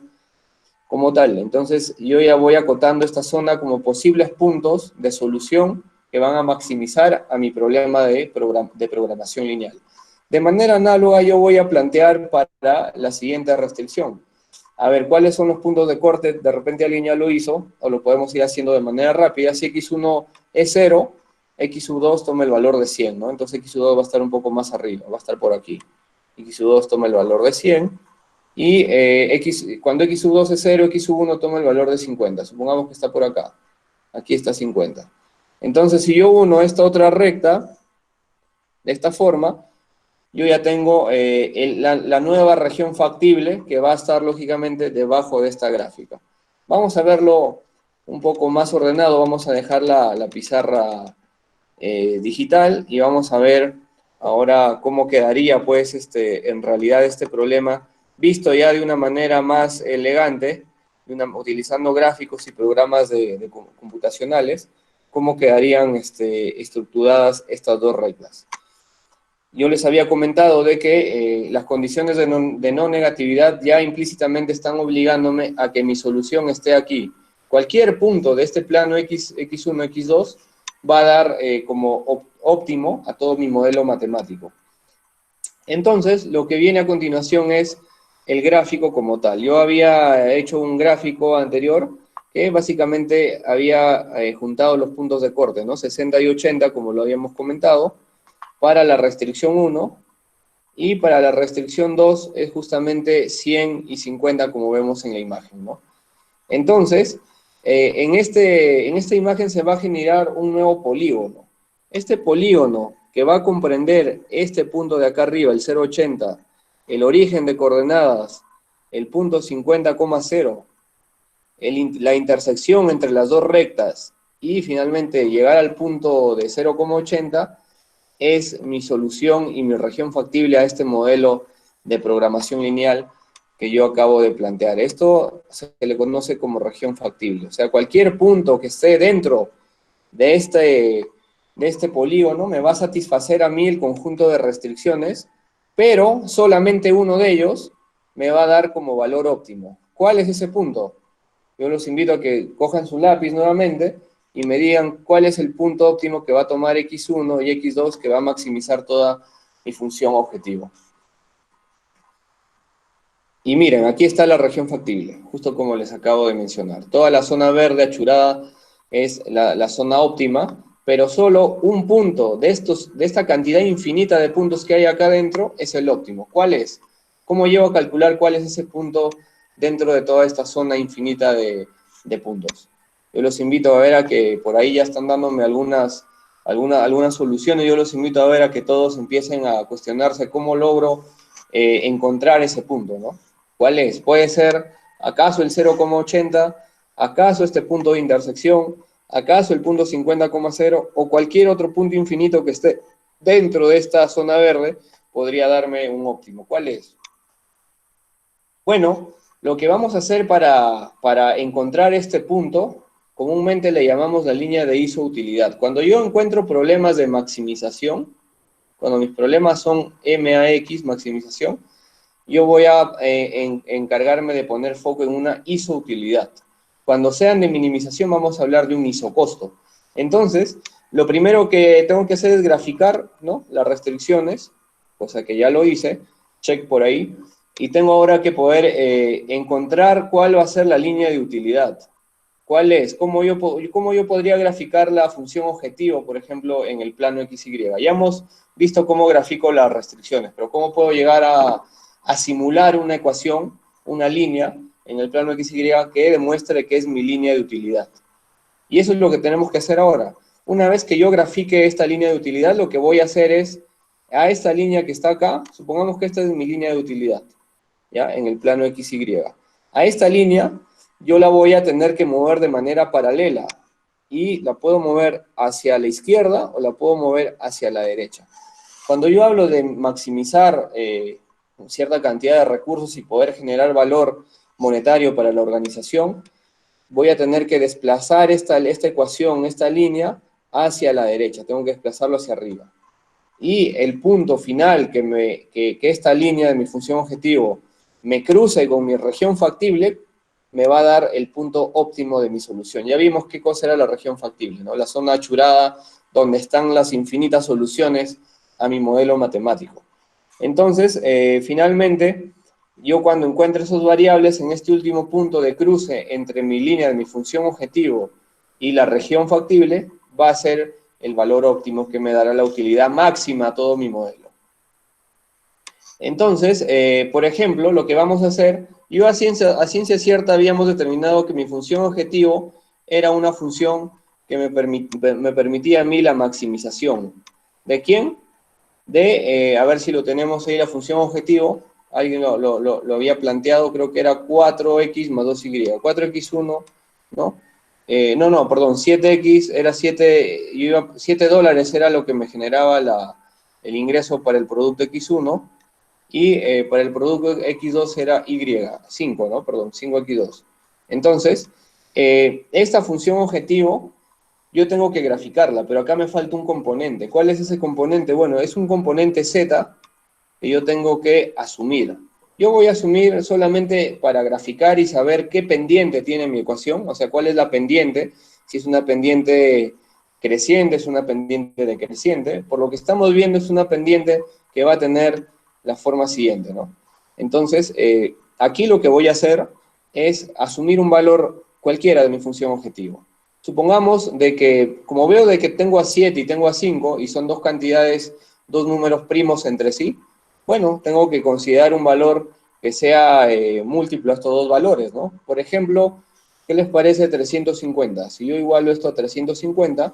como tal. Entonces, yo ya voy acotando esta zona como posibles puntos de solución que van a maximizar a mi problema de programación lineal. De manera análoga, yo voy a plantear para la siguiente restricción. A ver, ¿cuáles son los puntos de corte? De repente alguien ya lo hizo, o lo podemos ir haciendo de manera rápida. Si x1 es 0, x2 toma el valor de 100, ¿no? Entonces x2 va a estar un poco más arriba, va a estar por aquí. x2 toma el valor de 100, y cuando x2 es 0, x1 toma el valor de 50. Supongamos que está por acá. Aquí está 50. Entonces, si yo uno esta otra recta, de esta forma, yo ya tengo la nueva región factible que va a estar lógicamente debajo de esta gráfica. Vamos a verlo un poco más ordenado, vamos a dejar la pizarra digital y vamos a ver ahora cómo quedaría pues en realidad este problema visto ya de una manera más elegante, utilizando gráficos y programas computacionales, cómo quedarían estructuradas estas dos reglas. Yo les había comentado de que las condiciones de no negatividad ya implícitamente están obligándome a que mi solución esté aquí. Cualquier punto de este plano x1, x2 va a dar como óptimo a todo mi modelo matemático. Entonces, lo que viene a continuación es el gráfico como tal. Yo había hecho un gráfico anterior que básicamente había juntado los puntos de corte, ¿no? 60 y 80, como lo habíamos comentado, para la restricción 1, y para la restricción 2 es justamente 100 y 50, como vemos en la imagen, ¿no? Entonces, en esta imagen se va a generar un nuevo polígono. Este polígono, que va a comprender este punto de acá arriba, el 0,80, el origen de coordenadas, el punto 50,0, la intersección entre las dos rectas, y finalmente llegar al punto de 0,80, es mi solución y mi región factible a este modelo de programación lineal que yo acabo de plantear. Esto se le conoce como región factible. O sea, cualquier punto que esté dentro de este polígono me va a satisfacer a mí el conjunto de restricciones, pero solamente uno de ellos me va a dar como valor óptimo. ¿Cuál es ese punto? Yo los invito a que cojan su lápiz nuevamente y me digan cuál es el punto óptimo que va a tomar x1 y x2 que va a maximizar toda mi función objetivo. Y miren, aquí está la región factible, justo como les acabo de mencionar. Toda la zona verde achurada es la zona óptima, pero solo un punto de esta cantidad infinita de puntos que hay acá adentro es el óptimo. ¿Cuál es? ¿Cómo llevo a calcular cuál es ese punto dentro de toda esta zona infinita de puntos? Yo los invito a ver a que por ahí ya están dándome algunas soluciones. Yo los invito a ver a que todos empiecen a cuestionarse cómo logro encontrar ese punto, ¿no? ¿Cuál es? Puede ser, ¿acaso el 0,80? ¿Acaso este punto de intersección? ¿Acaso el punto 50,0? O cualquier otro punto infinito que esté dentro de esta zona verde podría darme un óptimo. ¿Cuál es? Bueno, lo que vamos a hacer para encontrar este punto, comúnmente le llamamos la línea de iso-utilidad. Cuando yo encuentro problemas de maximización, cuando mis problemas son MAX, maximización, yo voy a encargarme de poner foco en una iso-utilidad. Cuando sean de minimización vamos a hablar de un isocosto. Entonces, lo primero que tengo que hacer es graficar, ¿no?, las restricciones, cosa que ya lo hice, check por ahí, y tengo ahora que poder encontrar cuál va a ser la línea de utilidad. ¿Cuál es? ¿Cómo yo podría graficar la función objetivo, por ejemplo, en el plano XY? Ya hemos visto cómo grafico las restricciones, pero ¿cómo puedo llegar a a simular una ecuación, una línea, en el plano X, Y, que demuestre que es mi línea de utilidad. Y eso es lo que tenemos que hacer ahora. Una vez que yo grafique esta línea de utilidad, lo que voy a hacer es, a esta línea que está acá, supongamos que esta es mi línea de utilidad, ¿ya? En el plano X, Y. A esta línea, yo la voy a tener que mover de manera paralela, y la puedo mover hacia la izquierda o la puedo mover hacia la derecha. Cuando yo hablo de maximizar cierta cantidad de recursos y poder generar valor monetario para la organización, voy a tener que desplazar esta ecuación, esta línea, hacia la derecha. Tengo que desplazarlo hacia arriba. Y el punto final que esta línea de mi función objetivo me cruce con mi región factible, me va a dar el punto óptimo de mi solución. Ya vimos qué cosa era la región factible, ¿no? La zona achurada donde están las infinitas soluciones a mi modelo matemático. Entonces, finalmente, yo cuando encuentre esos variables en este último punto de cruce entre mi línea de mi función objetivo y la región factible, va a ser el valor óptimo que me dará la utilidad máxima a todo mi modelo. Entonces, por ejemplo, lo que vamos a hacer, yo a ciencia cierta habíamos determinado que mi función objetivo era una función que me permitía a mí la maximización. ¿De quién? A ver si lo tenemos ahí, la función objetivo, alguien lo había planteado, creo que era 4x más 2y, 4x1, ¿no? Perdón, 7x era 7 dólares era lo que me generaba el ingreso para el producto x1, y para el producto x2 era y, 5, ¿no? Perdón, 5x2. Entonces, esta función objetivo, yo tengo que graficarla, pero acá me falta un componente. ¿Cuál es ese componente? Bueno, es un componente z que yo tengo que asumir. Yo voy a asumir solamente para graficar y saber qué pendiente tiene mi ecuación, o sea, cuál es la pendiente, si es una pendiente creciente, es una pendiente decreciente. Por lo que estamos viendo, es una pendiente que va a tener la forma siguiente, ¿no? Entonces, aquí lo que voy a hacer es asumir un valor cualquiera de mi función objetivo. Supongamos de que, como veo de que tengo a 7 y tengo a 5, y son dos cantidades, dos números primos entre sí, bueno, tengo que considerar un valor que sea múltiplo a estos dos valores, ¿no? Por ejemplo, ¿qué les parece 350? Si yo igualo esto a 350,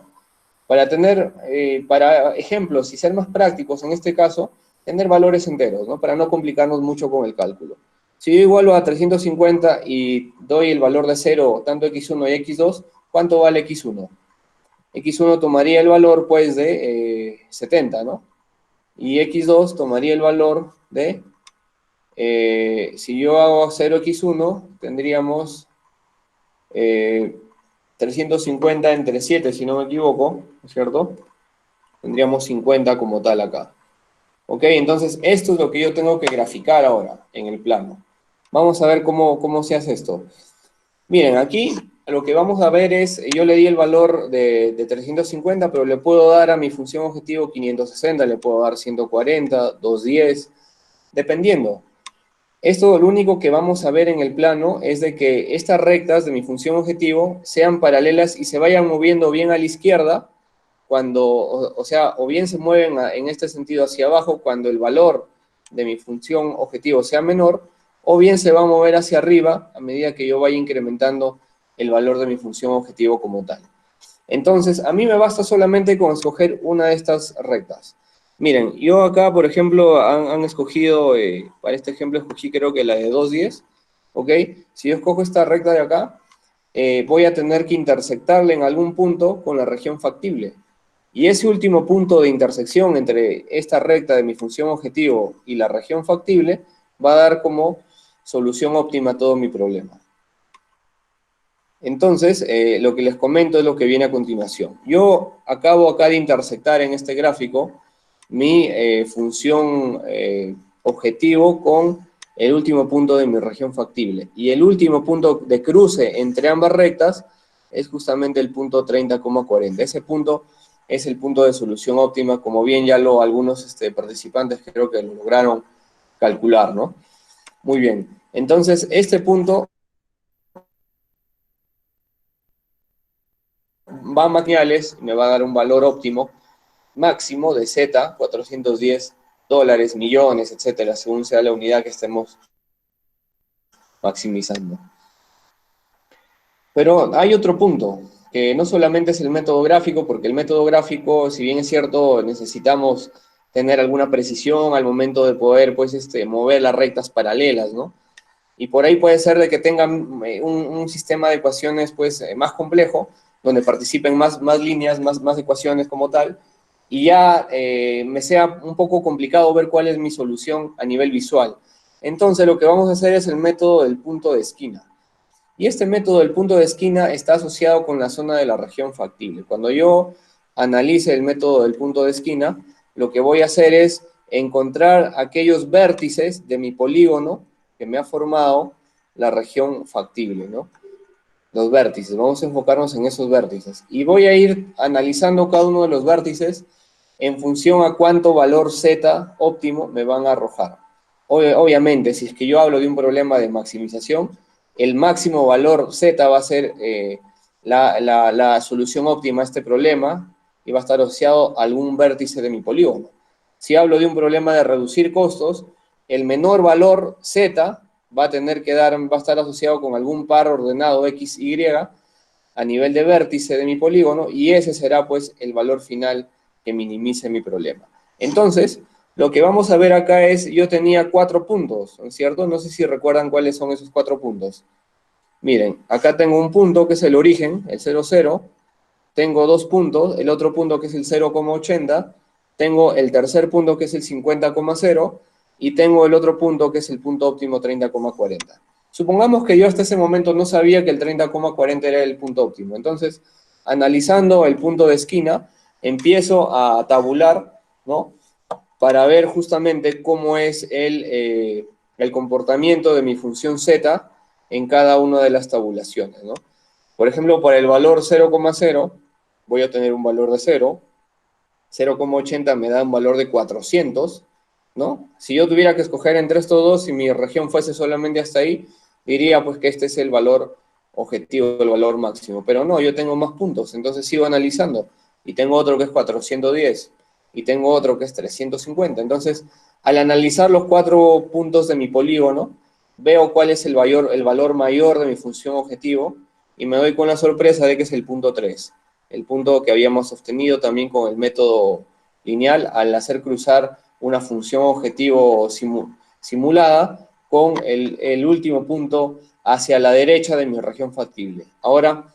para ejemplos y ser más prácticos en este caso, tener valores enteros, ¿no? Para no complicarnos mucho con el cálculo. Si yo igualo a 350 y doy el valor de 0, tanto x1 y x2, ¿cuánto vale x1? x1 tomaría el valor, pues, de 70, ¿no? Y x2 tomaría el valor de, si yo hago 0x1, tendríamos 350 entre 7, si no me equivoco, ¿no es cierto? Tendríamos 50 como tal acá. ¿Ok? Entonces, esto es lo que yo tengo que graficar ahora en el plano. Vamos a ver cómo se hace esto. Miren, aquí lo que vamos a ver es, yo le di el valor de 350, pero le puedo dar a mi función objetivo 560, le puedo dar 140, 210, dependiendo. Esto lo único que vamos a ver en el plano es de que estas rectas de mi función objetivo sean paralelas y se vayan moviendo bien a la izquierda, o bien se mueven en este sentido hacia abajo cuando el valor de mi función objetivo sea menor, o bien se va a mover hacia arriba a medida que yo vaya incrementando el valor de mi función objetivo como tal. Entonces, a mí me basta solamente con escoger una de estas rectas. Miren, yo acá, por ejemplo, han escogido, para este ejemplo escogí creo que la de 210, ¿ok? Si yo escojo esta recta de acá, voy a tener que intersectarla en algún punto con la región factible. Y ese último punto de intersección entre esta recta de mi función objetivo y la región factible va a dar como solución óptima a todo mi problema. Entonces, lo que les comento es lo que viene a continuación. Yo acabo acá de intersectar en este gráfico mi función objetivo con el último punto de mi región factible. Y el último punto de cruce entre ambas rectas es justamente el punto 30,40. Ese punto es el punto de solución óptima, como bien ya algunos participantes creo que lo lograron calcular, ¿no? Muy bien. Entonces, este punto va a maquinales, me va a dar un valor óptimo máximo de Z, 410 dólares, millones, etcétera, según sea la unidad que estemos maximizando. Pero hay otro punto, que no solamente es el método gráfico, porque el método gráfico, si bien es cierto, necesitamos tener alguna precisión al momento de poder, pues, mover las rectas paralelas, ¿no? Y por ahí puede ser de que tengan un sistema de ecuaciones, pues, más complejo, donde participen más líneas, más ecuaciones como tal, y ya me sea un poco complicado ver cuál es mi solución a nivel visual. Entonces, lo que vamos a hacer es el método del punto de esquina. Y este método del punto de esquina está asociado con la zona de la región factible. Cuando yo analice el método del punto de esquina, lo que voy a hacer es encontrar aquellos vértices de mi polígono que me ha formado la región factible, ¿no? Los vértices, vamos a enfocarnos en esos vértices. Y voy a ir analizando cada uno de los vértices en función a cuánto valor Z óptimo me van a arrojar. Obviamente, si es que yo hablo de un problema de maximización, el máximo valor Z va a ser la solución óptima a este problema y va a estar asociado a algún vértice de mi polígono. Si hablo de un problema de reducir costos, el menor valor Z va a estar asociado con algún par ordenado X, Y a nivel de vértice de mi polígono y ese será pues el valor final que minimice mi problema. Entonces, lo que vamos a ver acá es, yo tenía 4 puntos, ¿no es cierto? No sé si recuerdan cuáles son esos 4 puntos. Miren, acá tengo un punto que es el origen, el 0, 0. Tengo 2 puntos, el otro punto que es el 0,80. Tengo el tercer punto que es el 50,0. Y tengo el otro punto que es el punto óptimo 30,40. Supongamos que yo hasta ese momento no sabía que el 30,40 era el punto óptimo. Entonces, analizando el punto de esquina, empiezo a tabular, ¿no? Para ver justamente cómo es el comportamiento de mi función z en cada una de las tabulaciones, ¿no? Por ejemplo, para el valor 0,0 voy a tener un valor de 0, 0,80 me da un valor de 400, ¿no? Si yo tuviera que escoger entre estos dos, si mi región fuese solamente hasta ahí, diría pues que este es el valor objetivo, el valor máximo. Pero no, yo tengo más puntos, entonces sigo analizando. Y tengo otro que es 410, y tengo otro que es 350. Entonces, al analizar los 4 puntos de mi polígono, veo cuál es el valor mayor de mi función objetivo, y me doy con la sorpresa de que es el punto 3. El punto que habíamos obtenido también con el método lineal al hacer cruzar una función objetivo simulada con el último punto hacia la derecha de mi región factible. Ahora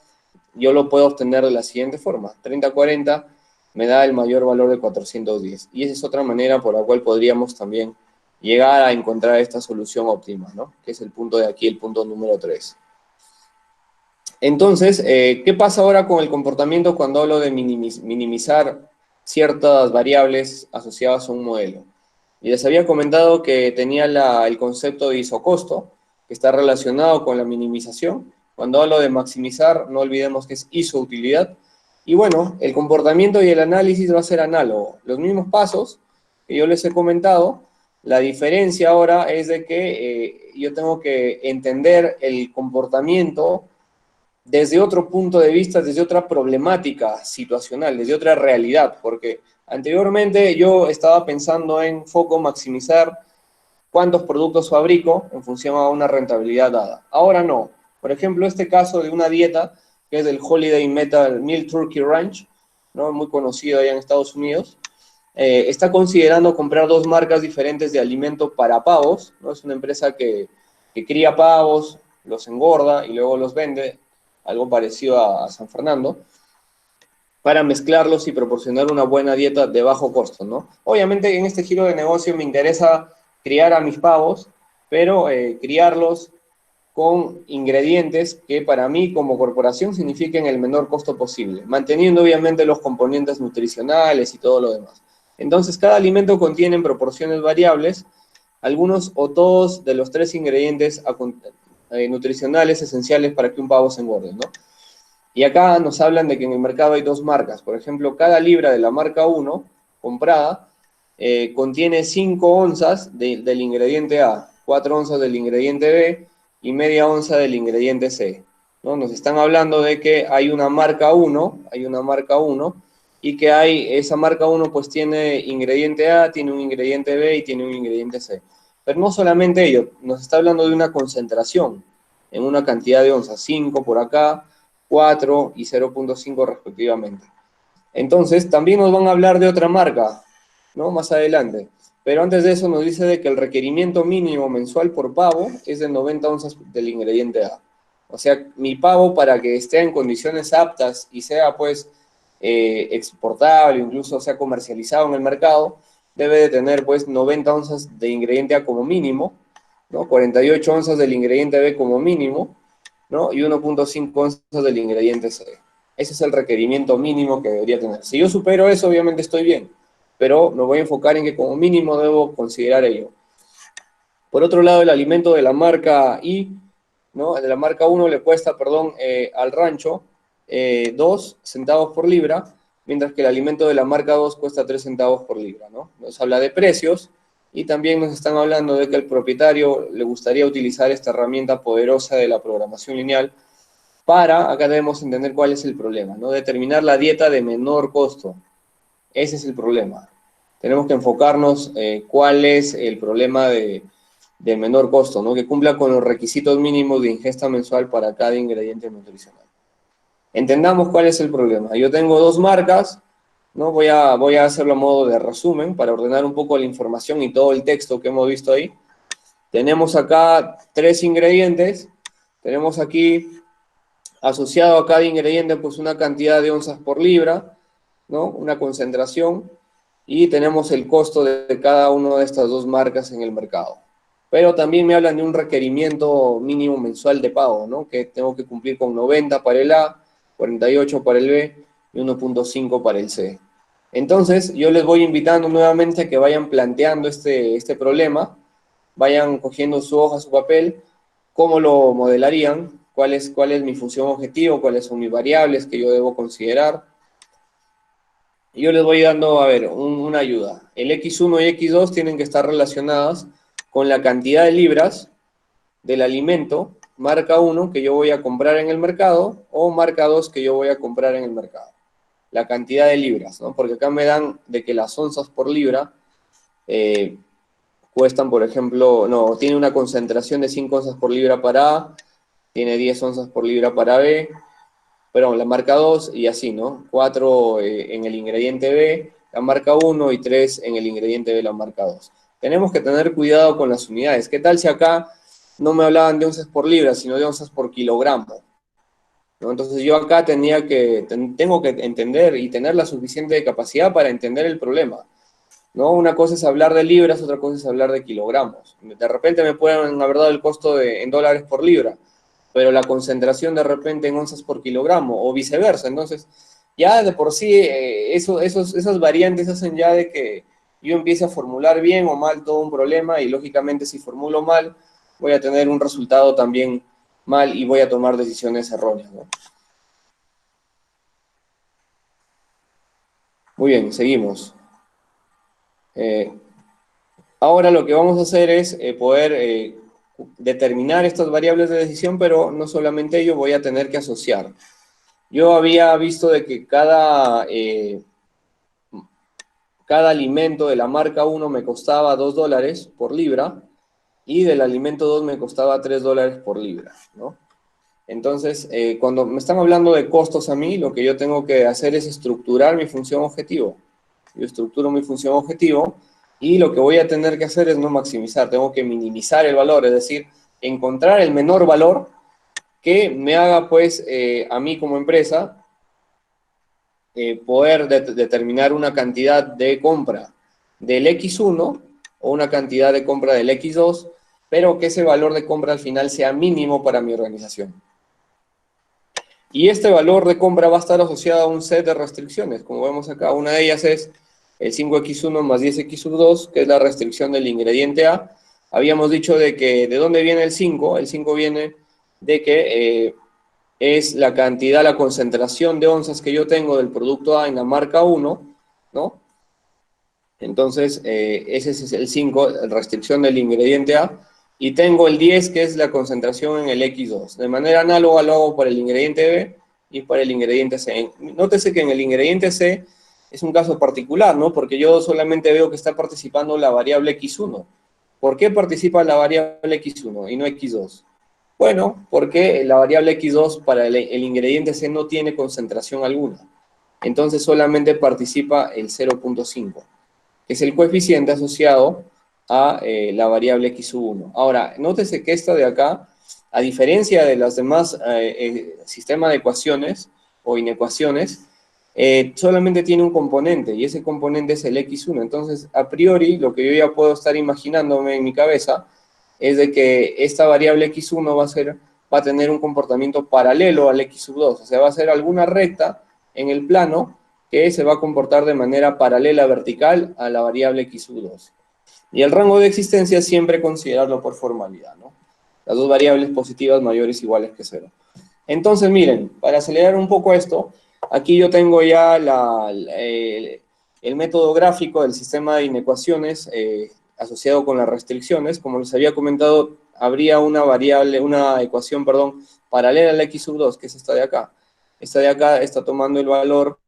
yo lo puedo obtener de la siguiente forma. 30-40 me da el mayor valor de 410. Y esa es otra manera por la cual podríamos también llegar a encontrar esta solución óptima, ¿no? Que es el punto de aquí, el punto número 3. Entonces, ¿qué pasa ahora con el comportamiento cuando hablo de minimizar ciertas variables asociadas a un modelo? Y les había comentado que tenía el concepto de isocosto, que está relacionado con la minimización. Cuando hablo de maximizar, no olvidemos que es isoutilidad. Y bueno, el comportamiento y el análisis va a ser análogo. Los mismos pasos que yo les he comentado, la diferencia ahora es de que yo tengo que entender el comportamiento desde otro punto de vista, desde otra problemática situacional, desde otra realidad, porque anteriormente yo estaba pensando en foco maximizar cuántos productos fabrico en función a una rentabilidad dada. Ahora no. Por ejemplo, este caso de una dieta que es del Holiday Meal Turkey Ranch, ¿no? Muy conocido allá en Estados Unidos, está considerando comprar 2 marcas diferentes de alimento para pavos, ¿no? Es una empresa que cría pavos, los engorda y luego los vende, algo parecido a San Fernando, para mezclarlos y proporcionar una buena dieta de bajo costo, ¿no? Obviamente en este giro de negocio me interesa criar a mis pavos, pero criarlos con ingredientes que para mí como corporación signifiquen el menor costo posible, manteniendo obviamente los componentes nutricionales y todo lo demás. Entonces cada alimento contiene en proporciones variables algunos o todos de los 3 ingredientes nutricionales esenciales para que un pavo se engorde, ¿no? Y acá nos hablan de que en el mercado hay 2 marcas. Por ejemplo, cada libra de la marca 1 comprada contiene 5 onzas del ingrediente A, 4 onzas del ingrediente B y media onza del ingrediente C, ¿no? Nos están hablando de que hay una marca 1 y que esa marca 1 pues tiene ingrediente A, tiene un ingrediente B y tiene un ingrediente C. Pero no solamente ello, nos está hablando de una concentración en una cantidad de onzas, 5 por acá, 4 y 0.5 respectivamente. Entonces, también nos van a hablar de otra marca, ¿no? Más adelante. Pero antes de eso nos dice de que el requerimiento mínimo mensual por pavo es de 90 onzas del ingrediente A. O sea, mi pavo, para que esté en condiciones aptas y sea pues exportable, incluso sea comercializado en el mercado, debe de tener pues 90 onzas de ingrediente A como mínimo, ¿no? 48 onzas del ingrediente B como mínimo, ¿no? Y 1.5 onzas del ingrediente C. Ese es el requerimiento mínimo que debería tener. Si yo supero eso, obviamente estoy bien, pero me voy a enfocar en que como mínimo debo considerar ello. Por otro lado, el alimento de la marca I, ¿no? De la marca 1 le cuesta, perdón, al rancho 2 centavos por libra, mientras que el alimento de la marca 2 cuesta 3 centavos por libra, ¿no? Nos habla de precios y también nos están hablando de que al propietario le gustaría utilizar esta herramienta poderosa de la programación lineal para, acá debemos entender cuál es el problema, ¿no? Determinar la dieta de menor costo. Ese es el problema. Tenemos que enfocarnos cuál es el problema del menor costo, ¿no? Que cumpla con los requisitos mínimos de ingesta mensual para cada ingrediente nutricional. Entendamos cuál es el problema. Yo tengo dos marcas, ¿no? Voy a hacerlo a modo de resumen para ordenar un poco la información y todo el texto que hemos visto ahí. Tenemos acá 3 ingredientes. Tenemos aquí asociado a cada ingrediente pues una cantidad de onzas por libra, ¿no? Una concentración, y tenemos el costo de cada una de estas dos marcas en el mercado. Pero también me hablan de un requerimiento mínimo mensual de pago, ¿no? Que tengo que cumplir con 90 para el A, 48 para el B y 1.5 para el C. Entonces, yo les voy invitando nuevamente a que vayan planteando este problema, vayan cogiendo su hoja, su papel, cómo lo modelarían, cuál es mi función objetivo, cuáles son mis variables que yo debo considerar. Y yo les voy dando, a ver, una ayuda. El X1 y X2 tienen que estar relacionadas con la cantidad de libras del alimento, marca 1 que yo voy a comprar en el mercado, o marca 2 que yo voy a comprar en el mercado. La cantidad de libras, ¿no? Porque acá me dan de que las onzas por libra cuestan, por ejemplo, no, tiene una concentración de 5 onzas por libra para A, tiene 10 onzas por libra para B, perdón, la marca 2 y así, ¿no? 4 en el ingrediente B, la marca 1 y 3 en el ingrediente B, la marca 2. Tenemos que tener cuidado con las unidades. ¿Qué tal si acá no me hablaban de onzas por libra, sino de onzas por kilogramo? ¿No? Entonces yo acá tengo que entender y tener la suficiente capacidad para entender el problema, ¿no? Una cosa es hablar de libras, otra cosa es hablar de kilogramos. De repente me pueden haber dado el costo en dólares por libra, pero la concentración de repente en onzas por kilogramo, o viceversa. Entonces, ya de por sí, esas variantes hacen ya de que yo empiece a formular bien o mal todo un problema, y lógicamente si formulo mal, voy a tener un resultado también mal y voy a tomar decisiones erróneas, ¿no? Muy bien, seguimos. Ahora lo que vamos a hacer es poder determinar estas variables de decisión, pero no solamente ello, voy a tener que asociar. Yo había visto de que cada alimento de la marca 1 me costaba $2 por libra, y del alimento 2 me costaba $3 por libra, ¿no? Entonces, cuando me están hablando de costos a mí, lo que yo tengo que hacer es estructurar mi función objetivo. Yo estructuro mi función objetivo, y lo que voy a tener que hacer es no maximizar, tengo que minimizar el valor, es decir, encontrar el menor valor que me haga, pues, a mí como empresa, poder determinar una cantidad de compra del X1 o una cantidad de compra del X2, pero que ese valor de compra al final sea mínimo para mi organización. Y este valor de compra va a estar asociado a un set de restricciones, como vemos acá. Una de ellas es el 5X1 más 10X2, que es la restricción del ingrediente A. Habíamos dicho de ¿de dónde viene el 5? El 5 viene de que es la cantidad, la concentración de onzas que yo tengo del producto A en la marca 1, ¿no? Entonces, ese es el 5, la restricción del ingrediente A. Y tengo el 10, que es la concentración en el X2. De manera análoga lo hago para el ingrediente B y para el ingrediente C. Nótese que en el ingrediente C es un caso particular, ¿no? Porque yo solamente veo que está participando la variable x1. ¿Por qué participa la variable x1 y no x2? Bueno, porque la variable x2 para el ingrediente C no tiene concentración alguna. Entonces solamente participa el 0.5, que es el coeficiente asociado a la variable x1. Ahora, nótese que esta de acá, a diferencia de los demás sistemas de ecuaciones o inecuaciones, solamente tiene un componente, y ese componente es el x1. Entonces, a priori, lo que yo ya puedo estar imaginándome en mi cabeza es de que esta variable x1 va a tener un comportamiento paralelo al x2, o sea, va a ser alguna recta en el plano que se va a comportar de manera paralela vertical a la variable x2. Y el rango de existencia siempre considerarlo por formalidad, ¿no? Las dos variables positivas mayores o iguales que 0. Entonces, miren, para acelerar un poco esto, aquí yo tengo ya el método gráfico del sistema de inecuaciones asociado con las restricciones. Como les había comentado, habría una ecuación, paralela a la x sub 2, que es esta de acá. Esta de acá está tomando el valor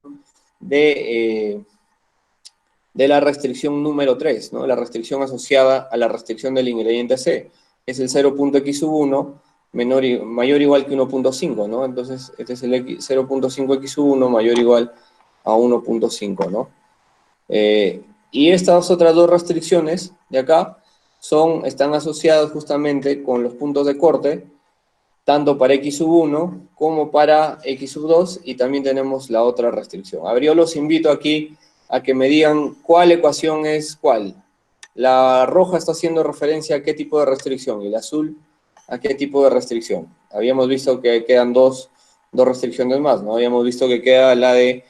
de la restricción número 3, ¿no? La restricción asociada a la restricción del ingrediente C. Es el 0.x1 mayor o igual que 1.5, ¿no? Entonces, este es el 0.5x1 mayor o igual a 1.5, ¿no? Y estas otras dos restricciones de acá están asociadas justamente con los puntos de corte, tanto para x sub 1 como para x sub 2, y también tenemos la otra restricción. A ver, yo los invito aquí a que me digan cuál ecuación es cuál. La roja está haciendo referencia a qué tipo de restricción, y la azul a qué tipo de restricción. Habíamos visto que quedan dos restricciones más, ¿no? Habíamos visto que queda la de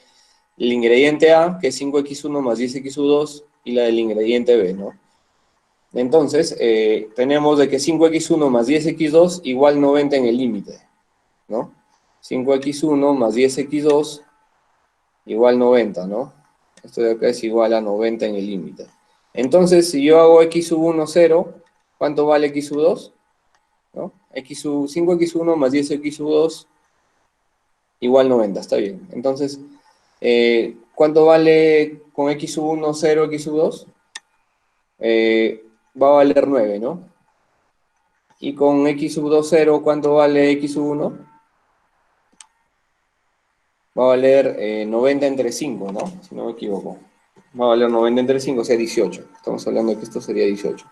el ingrediente A, que es 5x1 más 10x2, y la del ingrediente B, ¿no? Entonces, tenemos de que 5x1 más 10x2 igual 90 en el límite, ¿no? 5x1 más 10x2 igual 90, ¿no? Esto de acá es igual a 90 en el límite. Entonces, si yo hago x sub 1, 0, ¿cuánto vale x sub 2? ¿No? 5x1 más 10x2 igual 90, está bien. Entonces, ¿cuánto vale con x sub 1, 0, x sub 2? Va a valer 9, ¿no? Y con x sub 2, 0, ¿cuánto vale x sub 1? Va a valer 90 entre 5, ¿no? Si no me equivoco. Va a valer 90 entre 5, o sea, 18. Estamos hablando de que esto sería 18.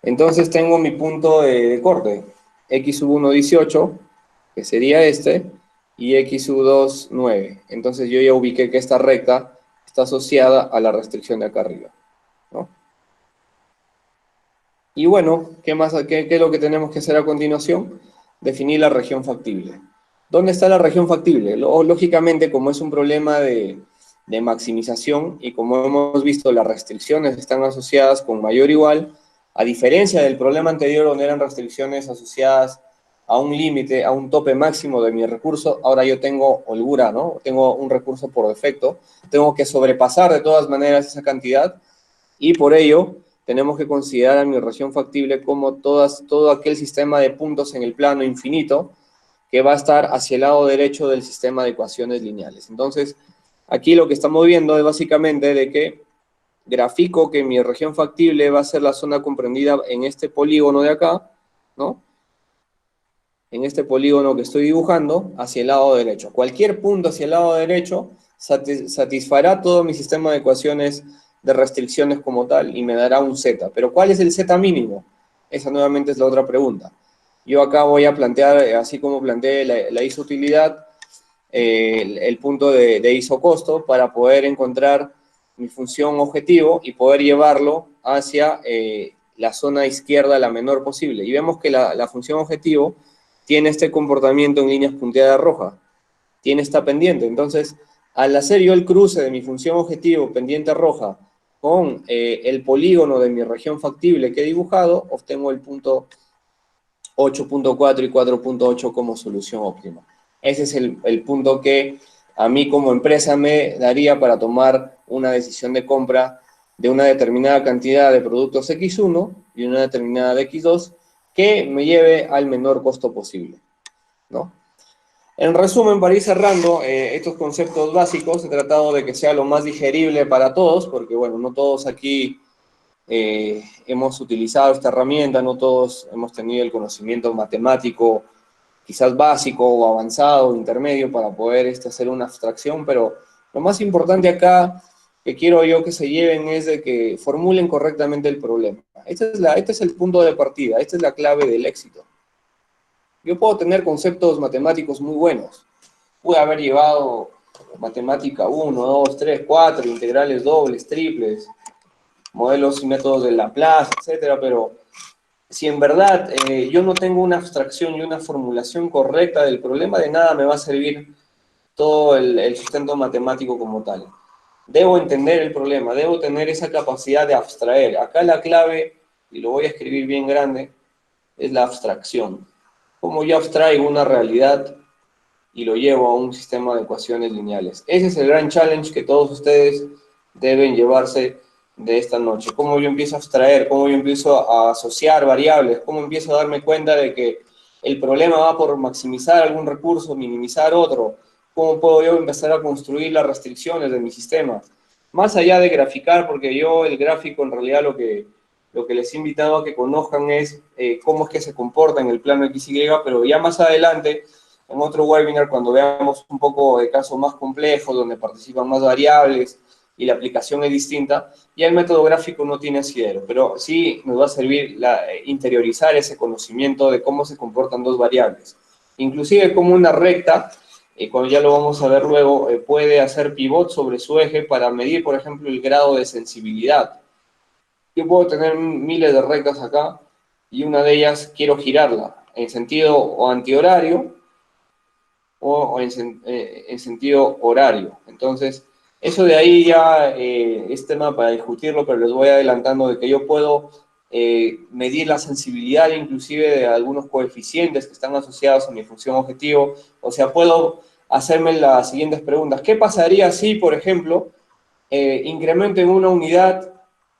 Entonces tengo mi punto de corte. X sub 1, 18, que sería este, y x sub 2, 9. Entonces yo ya ubiqué que esta recta está asociada a la restricción de acá arriba, ¿no? Y bueno, ¿qué es lo que tenemos que hacer a continuación? Definir la región factible. ¿Dónde está la región factible? Lógicamente, como es un problema de maximización, y como hemos visto, las restricciones están asociadas con mayor o igual, a diferencia del problema anterior donde eran restricciones asociadas a un límite, a un tope máximo de mi recurso, ahora yo tengo holgura, ¿no? Tengo un recurso por defecto, tengo que sobrepasar de todas maneras esa cantidad, y por ello tenemos que considerar mi región factible como todo aquel sistema de puntos en el plano infinito que va a estar hacia el lado derecho del sistema de ecuaciones lineales. Entonces, aquí lo que estamos viendo es básicamente de que grafico que mi región factible va a ser la zona comprendida en este polígono de acá, ¿no? En este polígono que estoy dibujando, hacia el lado derecho. Cualquier punto hacia el lado derecho satisfará todo mi sistema de ecuaciones de restricciones como tal y me dará un z. Pero ¿cuál es el z mínimo? Esa nuevamente es la otra pregunta. Yo acá voy a plantear, así como planteé la isoutilidad, el punto de isocosto para poder encontrar mi función objetivo y poder llevarlo hacia la zona izquierda la menor posible. Y vemos que la función objetivo tiene este comportamiento en líneas punteadas rojas, tiene esta pendiente. Entonces, al hacer yo el cruce de mi función objetivo pendiente roja con el polígono de mi región factible que he dibujado, obtengo el punto 8.4 y 4.8 como solución óptima. Ese es el punto que a mí como empresa me daría para tomar una decisión de compra de una determinada cantidad de productos X1 y una determinada de X2 que me lleve al menor costo posible, ¿no? En resumen, para ir cerrando, estos conceptos básicos he tratado de que sea lo más digerible para todos, porque bueno, no todos aquí hemos utilizado esta herramienta, no todos hemos tenido el conocimiento matemático quizás básico o avanzado o intermedio para poder hacer una abstracción, pero lo más importante acá que quiero yo que se lleven es de que formulen correctamente el problema. Este es el punto de partida, esta es la clave del éxito. Yo puedo tener conceptos matemáticos muy buenos, pude haber llevado matemática 1, 2, 3, 4, integrales dobles, triples, modelos y métodos de Laplace, etcétera, pero si en verdad yo no tengo una abstracción y una formulación correcta del problema, de nada me va a servir todo el sustento matemático como tal. Debo entender el problema, debo tener esa capacidad de abstraer. Acá la clave, y lo voy a escribir bien grande, es la abstracción. Cómo yo abstraigo una realidad y lo llevo a un sistema de ecuaciones lineales. Ese es el gran challenge que todos ustedes deben llevarse de esta noche. Cómo yo empiezo a abstraer, cómo yo empiezo a asociar variables, cómo empiezo a darme cuenta de que el problema va por maximizar algún recurso, minimizar otro, cómo puedo yo empezar a construir las restricciones de mi sistema. Más allá de graficar, porque yo el gráfico en realidad lo que les he invitado a que conozcan es cómo es que se comporta en el plano XY, pero ya más adelante en otro webinar, cuando veamos un poco de casos más complejos, donde participan más variables y la aplicación es distinta, ya el método gráfico no tiene asidero, pero sí nos va a servir interiorizar ese conocimiento de cómo se comportan dos variables. Inclusive como una recta, cuando ya lo vamos a ver luego, puede hacer pivot sobre su eje para medir, por ejemplo, el grado de sensibilidad. Yo puedo tener miles de rectas acá y una de ellas quiero girarla en sentido o antihorario o en sentido horario. Entonces, eso de ahí ya es tema para discutirlo, pero les voy adelantando de que yo puedo medir la sensibilidad inclusive de algunos coeficientes que están asociados a mi función objetivo. O sea, puedo hacerme las siguientes preguntas. ¿Qué pasaría si, por ejemplo, incremento en una unidad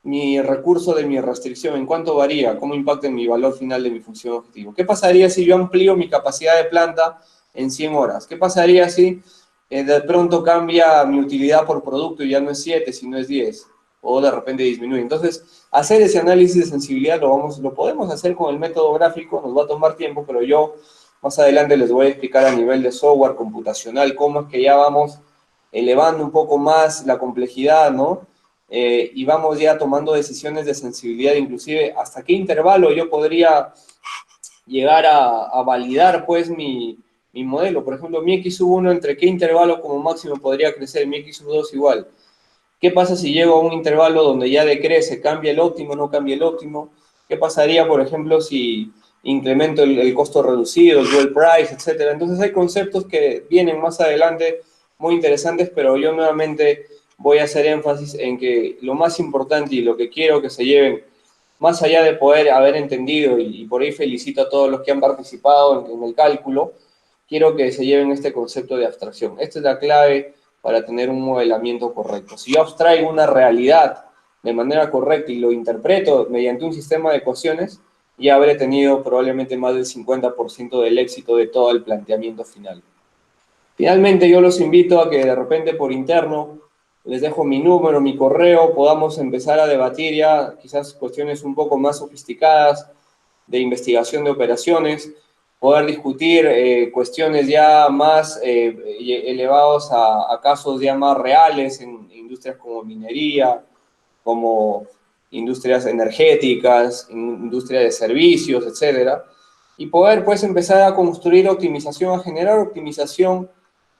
mi recurso de mi restricción? ¿En cuánto varía? ¿Cómo impacta en mi valor final de mi función objetivo? ¿Qué pasaría si yo amplío mi capacidad de planta en 100 horas? ¿Qué pasaría si de pronto cambia mi utilidad por producto y ya no es 7, sino es 10? O de repente disminuye. Entonces, hacer ese análisis de sensibilidad lo podemos hacer con el método gráfico, nos va a tomar tiempo, pero yo más adelante les voy a explicar a nivel de software computacional cómo es que ya vamos elevando un poco más la complejidad, ¿no? Y vamos ya tomando decisiones de sensibilidad, inclusive hasta qué intervalo yo podría llegar a validar pues mi modelo. Por ejemplo, mi X1, ¿entre qué intervalo como máximo podría crecer? Mi X2 igual. ¿Qué pasa si llego a un intervalo donde ya decrece? ¿Cambia el óptimo? ¿No cambia el óptimo? ¿Qué pasaría, por ejemplo, si incremento el costo reducido, el dual price, etcétera? Entonces hay conceptos que vienen más adelante muy interesantes, pero yo nuevamente voy a hacer énfasis en que lo más importante y lo que quiero que se lleven, más allá de poder haber entendido, y por ahí felicito a todos los que han participado en el cálculo, quiero que se lleven este concepto de abstracción. Esta es la clave para tener un modelamiento correcto. Si yo abstraigo una realidad de manera correcta y lo interpreto mediante un sistema de ecuaciones, ya habré tenido probablemente más del 50% del éxito de todo el planteamiento final. Finalmente, yo los invito a que de repente por interno les dejo mi número, mi correo, podamos empezar a debatir ya quizás cuestiones un poco más sofisticadas de investigación de operaciones, poder discutir cuestiones ya más elevados a casos ya más reales en industrias como minería, como industrias energéticas, industria de servicios, etcétera, y poder pues empezar a construir optimización, a generar optimización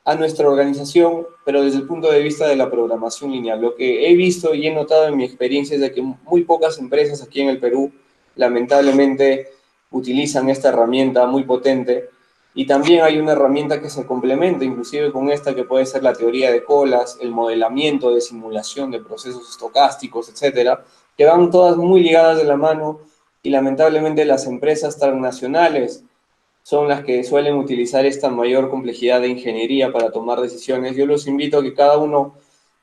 a nuestra organización, pero desde el punto de vista de la programación lineal. Lo que he visto y he notado en mi experiencia es de que muy pocas empresas aquí en el Perú, lamentablemente, utilizan esta herramienta muy potente, y también hay una herramienta que se complementa inclusive con esta, que puede ser la teoría de colas, el modelamiento de simulación de procesos estocásticos, etcétera, que van todas muy ligadas de la mano, y lamentablemente las empresas transnacionales son las que suelen utilizar esta mayor complejidad de ingeniería para tomar decisiones. Yo los invito a que cada uno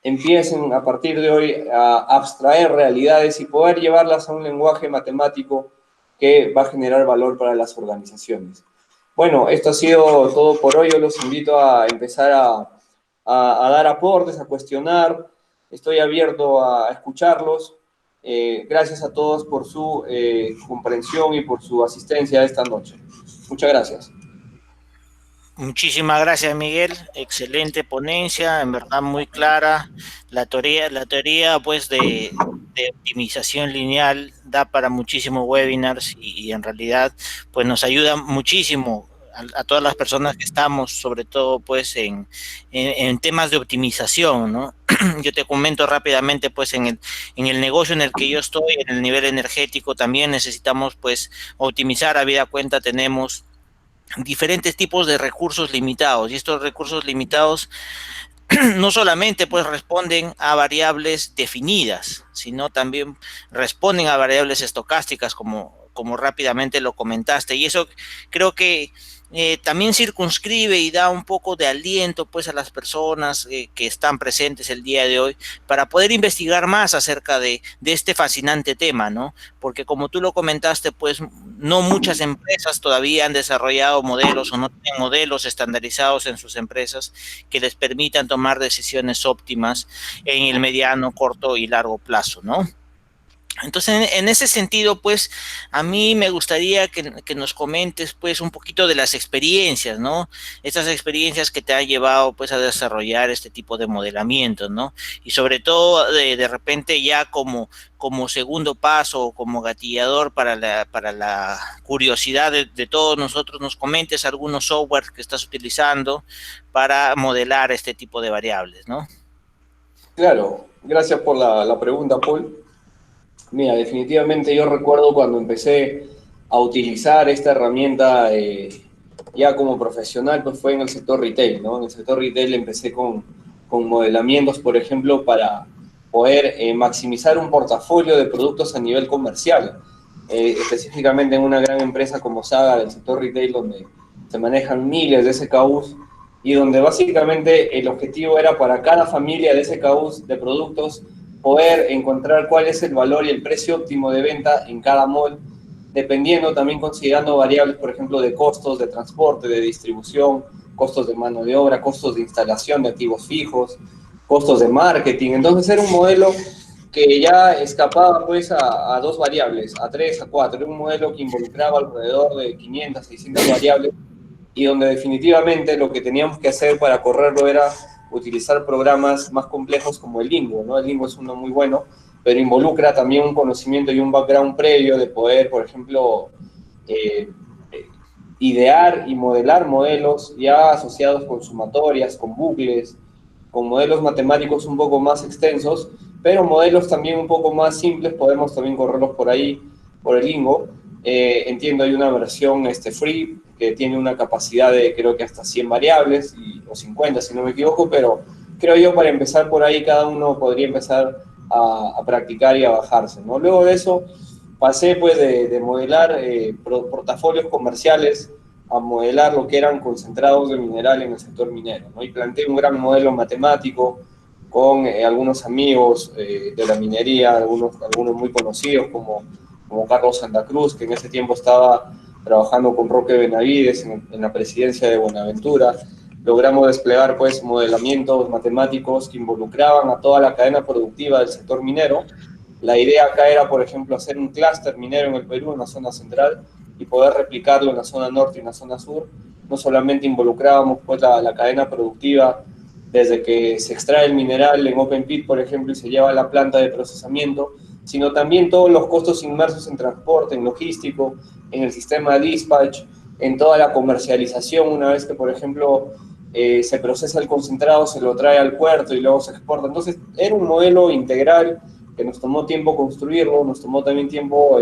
empiecen a partir de hoy a abstraer realidades y poder llevarlas a un lenguaje matemático que va a generar valor para las organizaciones. Bueno, esto ha sido todo por hoy. Yo los invito a empezar a dar aportes, a cuestionar. Estoy abierto a escucharlos. Gracias a todos por su comprensión y por su asistencia esta noche. Muchas gracias. Muchísimas gracias, Miguel. Excelente ponencia, en verdad muy clara. La teoría pues de optimización lineal da para muchísimos webinars y en realidad pues nos ayuda muchísimo a todas las personas que estamos, sobre todo pues en temas de optimización, ¿no? Yo te comento rápidamente pues en el negocio en el que yo estoy, en el nivel energético también necesitamos pues optimizar. A vida cuenta tenemos diferentes tipos de recursos limitados y estos recursos limitados no solamente pues responden a variables definidas, sino también responden a variables estocásticas como rápidamente lo comentaste. Y eso creo que también circunscribe y da un poco de aliento pues a las personas que están presentes el día de hoy para poder investigar más acerca de este fascinante tema, ¿no? Porque como tú lo comentaste, pues no muchas empresas todavía han desarrollado modelos o no tienen modelos estandarizados en sus empresas que les permitan tomar decisiones óptimas en el mediano, corto y largo plazo, ¿no? Entonces, en ese sentido, pues, a mí me gustaría que nos comentes, pues, un poquito de las experiencias, ¿no? Estas experiencias que te han llevado, pues, a desarrollar este tipo de modelamiento, ¿no? Y sobre todo, de repente, ya como segundo paso o como gatillador para la curiosidad de todos nosotros, nos comentes algunos softwares que estás utilizando para modelar este tipo de variables, ¿no? Claro, gracias por la pregunta, Paul. Mira, definitivamente yo recuerdo cuando empecé a utilizar esta herramienta ya como profesional, pues fue en el sector retail, ¿no? En el sector retail empecé con modelamientos, por ejemplo, para poder maximizar un portafolio de productos a nivel comercial, específicamente en una gran empresa como Saga del sector retail, donde se manejan miles de SKUs y donde básicamente el objetivo era para cada familia de SKUs de productos poder encontrar cuál es el valor y el precio óptimo de venta en cada mall, dependiendo también considerando variables, por ejemplo, de costos de transporte, de distribución, costos de mano de obra, costos de instalación de activos fijos, costos de marketing. Entonces era un modelo que ya escapaba pues a dos variables, a tres, a cuatro. Era un modelo que involucraba alrededor de 500, 600 variables y donde definitivamente lo que teníamos que hacer para correrlo era utilizar programas más complejos como el Lingo, ¿no? El Lingo es uno muy bueno, pero involucra también un conocimiento y un background previo de poder, por ejemplo, eh, idear y modelar modelos ya asociados con sumatorias, con bucles, con modelos matemáticos un poco más extensos, pero modelos también un poco más simples, podemos también correrlos por ahí, por el Lingo. Entiendo, hay una versión free que tiene una capacidad de creo que hasta 100 variables, o 50 si no me equivoco, pero creo yo para empezar por ahí cada uno podría empezar a practicar y a bajarse, ¿no? Luego de eso pasé pues de modelar portafolios comerciales a modelar lo que eran concentrados de mineral en el sector minero, ¿no? Y planteé un gran modelo matemático con algunos amigos de la minería, algunos muy conocidos como Carlos Santa Cruz, que en ese tiempo estaba trabajando con Roque Benavides en la presidencia de Buenaventura. Logramos desplegar pues modelamientos matemáticos que involucraban a toda la cadena productiva del sector minero. La idea acá era, por ejemplo, hacer un clúster minero en el Perú, en la zona central, y poder replicarlo en la zona norte y en la zona sur. No solamente involucrábamos pues la cadena productiva desde que se extrae el mineral en open pit, por ejemplo, y se lleva a la planta de procesamiento, sino también todos los costos inmersos en transporte, en logístico, en el sistema de dispatch, en toda la comercialización, una vez que, por ejemplo, se procesa el concentrado, se lo trae al puerto y luego se exporta. Entonces, era un modelo integral que nos tomó tiempo construirlo, nos tomó también tiempo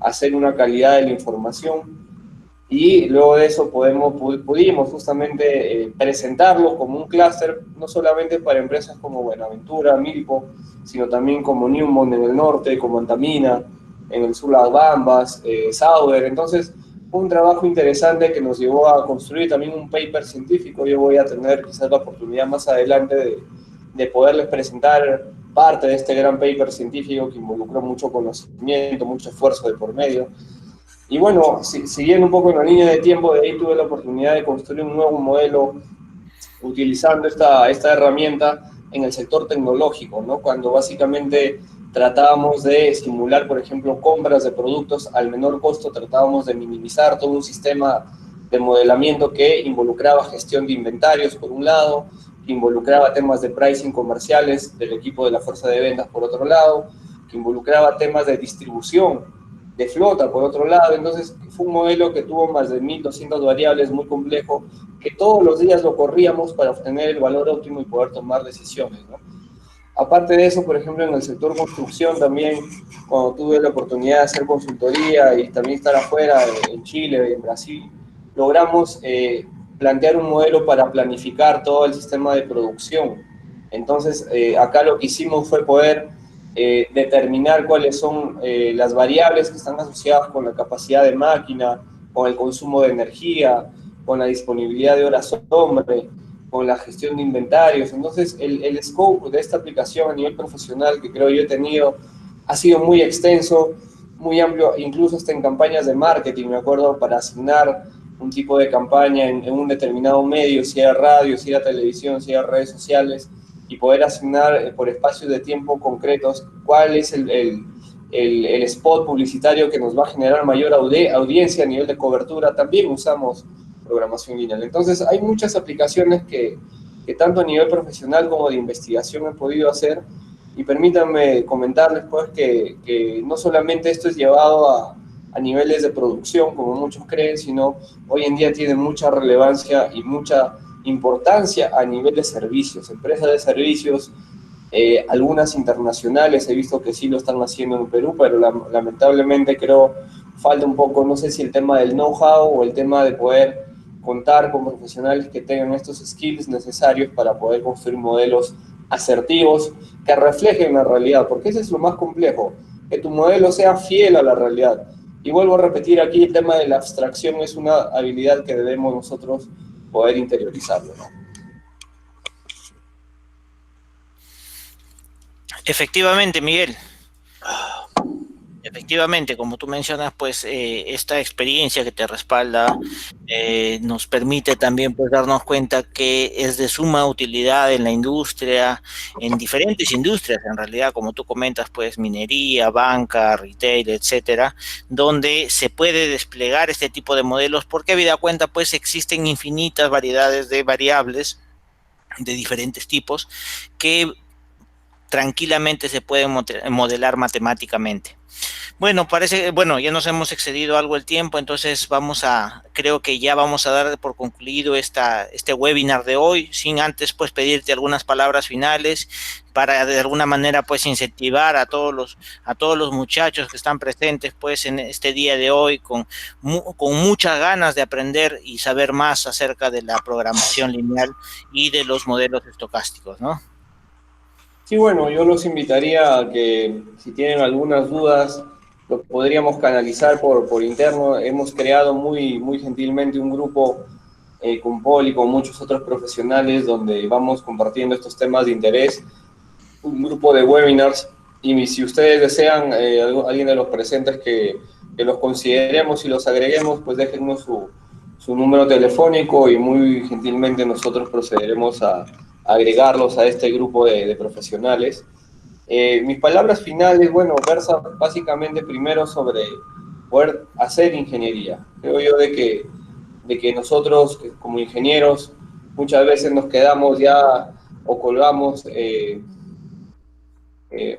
hacer una calidad de la información y luego de eso pudimos justamente presentarlo como un clúster, no solamente para empresas como Buenaventura, Milpo, sino también como Newmont en el norte, como Antamina, en el sur Las Bambas, Sauber. Entonces, fue un trabajo interesante que nos llevó a construir también un paper científico. Yo voy a tener quizás la oportunidad más adelante de poderles presentar parte de este gran paper científico que involucró mucho conocimiento, mucho esfuerzo de por medio. Y bueno, siguiendo un poco en la línea de tiempo, de ahí tuve la oportunidad de construir un nuevo modelo utilizando esta herramienta en el sector tecnológico, ¿no? Cuando básicamente tratábamos de simular, por ejemplo, compras de productos al menor costo, tratábamos de minimizar todo un sistema de modelamiento que involucraba gestión de inventarios, por un lado, que involucraba temas de pricing comerciales del equipo de la fuerza de ventas, por otro lado, que involucraba temas de distribución de flota, por otro lado. Entonces, fue un modelo que tuvo más de 1.200 variables, muy complejo, que todos los días lo corríamos para obtener el valor óptimo y poder tomar decisiones, ¿no? Aparte de eso, por ejemplo, en el sector construcción también, cuando tuve la oportunidad de hacer consultoría y también estar afuera, en Chile, en Brasil, logramos plantear un modelo para planificar todo el sistema de producción. Entonces, acá lo que hicimos fue poder determinar cuáles son las variables que están asociadas con la capacidad de máquina, con el consumo de energía, con la disponibilidad de horas hombre, con la gestión de inventarios. Entonces, el scope de esta aplicación a nivel profesional que creo yo he tenido ha sido muy extenso, muy amplio, incluso hasta en campañas de marketing, me acuerdo, para asignar un tipo de campaña en un determinado medio, si era radio, si era televisión, si era redes sociales, y poder asignar por espacios de tiempo concretos cuál es el spot publicitario que nos va a generar mayor audiencia a nivel de cobertura. También usamos programación lineal. Entonces, hay muchas aplicaciones que tanto a nivel profesional como de investigación he podido hacer, y permítanme comentarles pues que no solamente esto es llevado a niveles de producción, como muchos creen, sino hoy en día tiene mucha relevancia y mucha importancia a nivel de servicios, empresas de servicios, algunas internacionales, he visto que sí lo están haciendo en Perú, pero lamentablemente creo falta un poco, no sé si el tema del know-how o el tema de poder contar con profesionales que tengan estos skills necesarios para poder construir modelos asertivos que reflejen la realidad, porque ese es lo más complejo, que tu modelo sea fiel a la realidad. Y vuelvo a repetir aquí, el tema de la abstracción es una habilidad que debemos nosotros poder interiorizarlo, ¿no? Efectivamente, Miguel. Efectivamente, como tú mencionas, pues esta experiencia que te respalda nos permite también pues darnos cuenta que es de suma utilidad en la industria, en diferentes industrias en realidad, como tú comentas, pues minería, banca, retail, etcétera, donde se puede desplegar este tipo de modelos porque habida cuenta pues existen infinitas variedades de variables de diferentes tipos que tranquilamente se pueden modelar matemáticamente. Bueno, parece, bueno, ya nos hemos excedido algo el tiempo, entonces creo que ya vamos a dar por concluido este webinar de hoy, sin antes pues pedirte algunas palabras finales para de alguna manera pues incentivar a todos los muchachos que están presentes pues en este día de hoy con muchas ganas de aprender y saber más acerca de la programación lineal y de los modelos estocásticos, ¿no? Sí, bueno, yo los invitaría a que si tienen algunas dudas, lo podríamos canalizar por interno. Hemos creado muy gentilmente un grupo con Paul y con muchos otros profesionales donde vamos compartiendo estos temas de interés, un grupo de webinars, y si ustedes desean, alguien de los presentes que los consideremos y los agreguemos, pues déjennos su número telefónico y muy gentilmente nosotros procederemos a agregarlos a este grupo de profesionales. Mis palabras finales, bueno, versan básicamente primero sobre poder hacer ingeniería. Creo yo de que nosotros como ingenieros muchas veces nos quedamos ya o colgamos.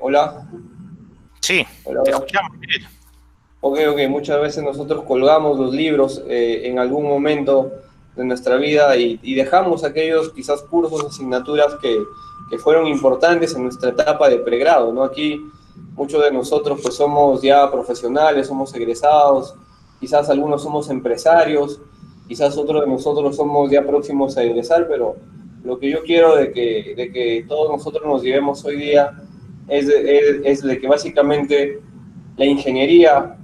Hola. Sí, Hola, te hola. escuchamos. Ok, muchas veces nosotros colgamos los libros en algún momento de nuestra vida y dejamos aquellos quizás cursos, asignaturas que fueron importantes en nuestra etapa de pregrado, ¿no? Aquí muchos de nosotros pues somos ya profesionales, somos egresados, quizás algunos somos empresarios, quizás otros de nosotros somos ya próximos a egresar, pero lo que yo quiero de que todos nosotros nos llevemos hoy día es de que básicamente la ingeniería,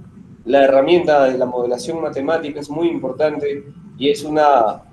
la herramienta de la modelación matemática es muy importante y es una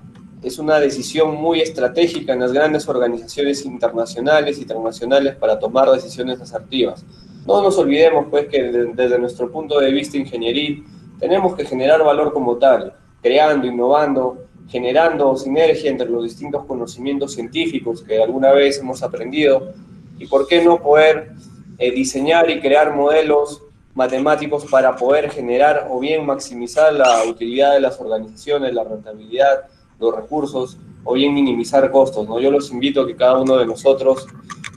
decisión muy estratégica en las grandes organizaciones internacionales y transnacionales para tomar decisiones asertivas. No nos olvidemos pues que desde nuestro punto de vista ingenieril tenemos que generar valor como tal, creando, innovando, generando sinergia entre los distintos conocimientos científicos que alguna vez hemos aprendido, y por qué no poder diseñar y crear modelos matemáticos para poder generar o bien maximizar la utilidad de las organizaciones, la rentabilidad, los recursos, o bien minimizar costos, ¿no? Yo los invito a que cada uno de nosotros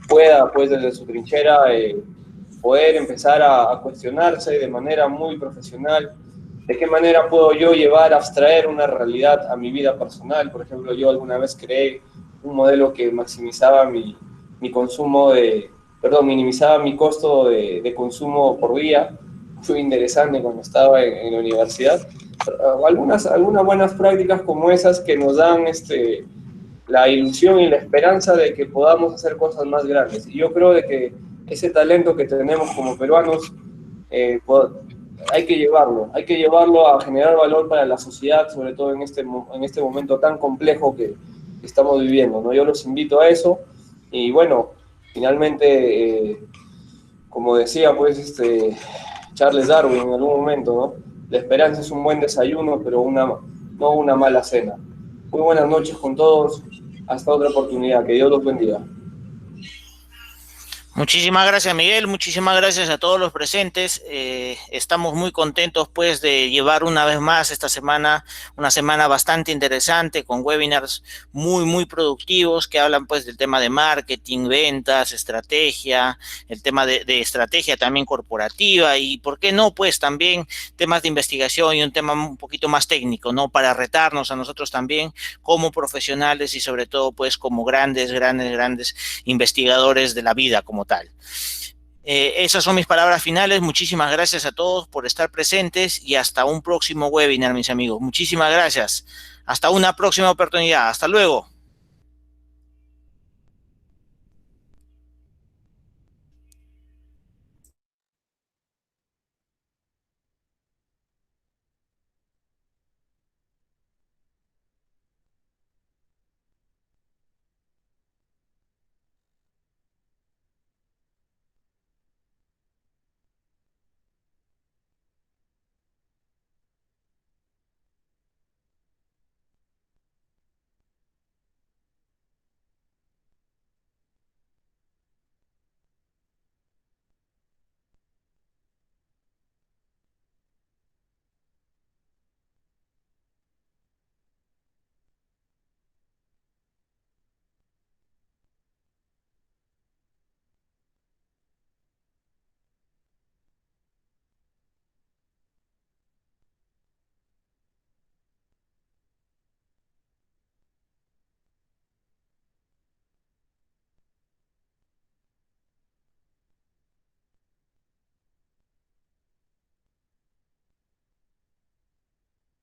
pueda, pues, desde su trinchera, poder empezar a cuestionarse de manera muy profesional de qué manera puedo yo llevar, abstraer una realidad a mi vida personal. Por ejemplo, yo alguna vez creé un modelo que maximizaba mi consumo minimizaba mi costo de consumo por día. Fue interesante cuando estaba en la universidad. Algunas buenas prácticas como esas que nos dan la ilusión y la esperanza de que podamos hacer cosas más grandes. Y yo creo de que ese talento que tenemos como peruanos hay que llevarlo a generar valor para la sociedad, sobre todo en este momento tan complejo que estamos viviendo, ¿no? Yo los invito a eso. Y bueno, finalmente, como decía pues Charles Darwin en algún momento, ¿no? La esperanza es un buen desayuno, pero no una mala cena. Muy buenas noches con todos. Hasta otra oportunidad. Que Dios los bendiga. Muchísimas gracias, Miguel. Muchísimas gracias a todos los presentes. Estamos muy contentos, pues, de llevar una vez más esta semana, una semana bastante interesante, con webinars muy productivos que hablan, pues, del tema de marketing, ventas, estrategia, el tema de estrategia también corporativa y, ¿por qué no?, pues, también temas de investigación y un tema un poquito más técnico, ¿no?, para retarnos a nosotros también como profesionales y, sobre todo, pues, como grandes investigadores de la vida como tal. Esas son mis palabras finales. Muchísimas gracias a todos por estar presentes y hasta un próximo webinar, mis amigos. Muchísimas gracias. Hasta una próxima oportunidad. Hasta luego.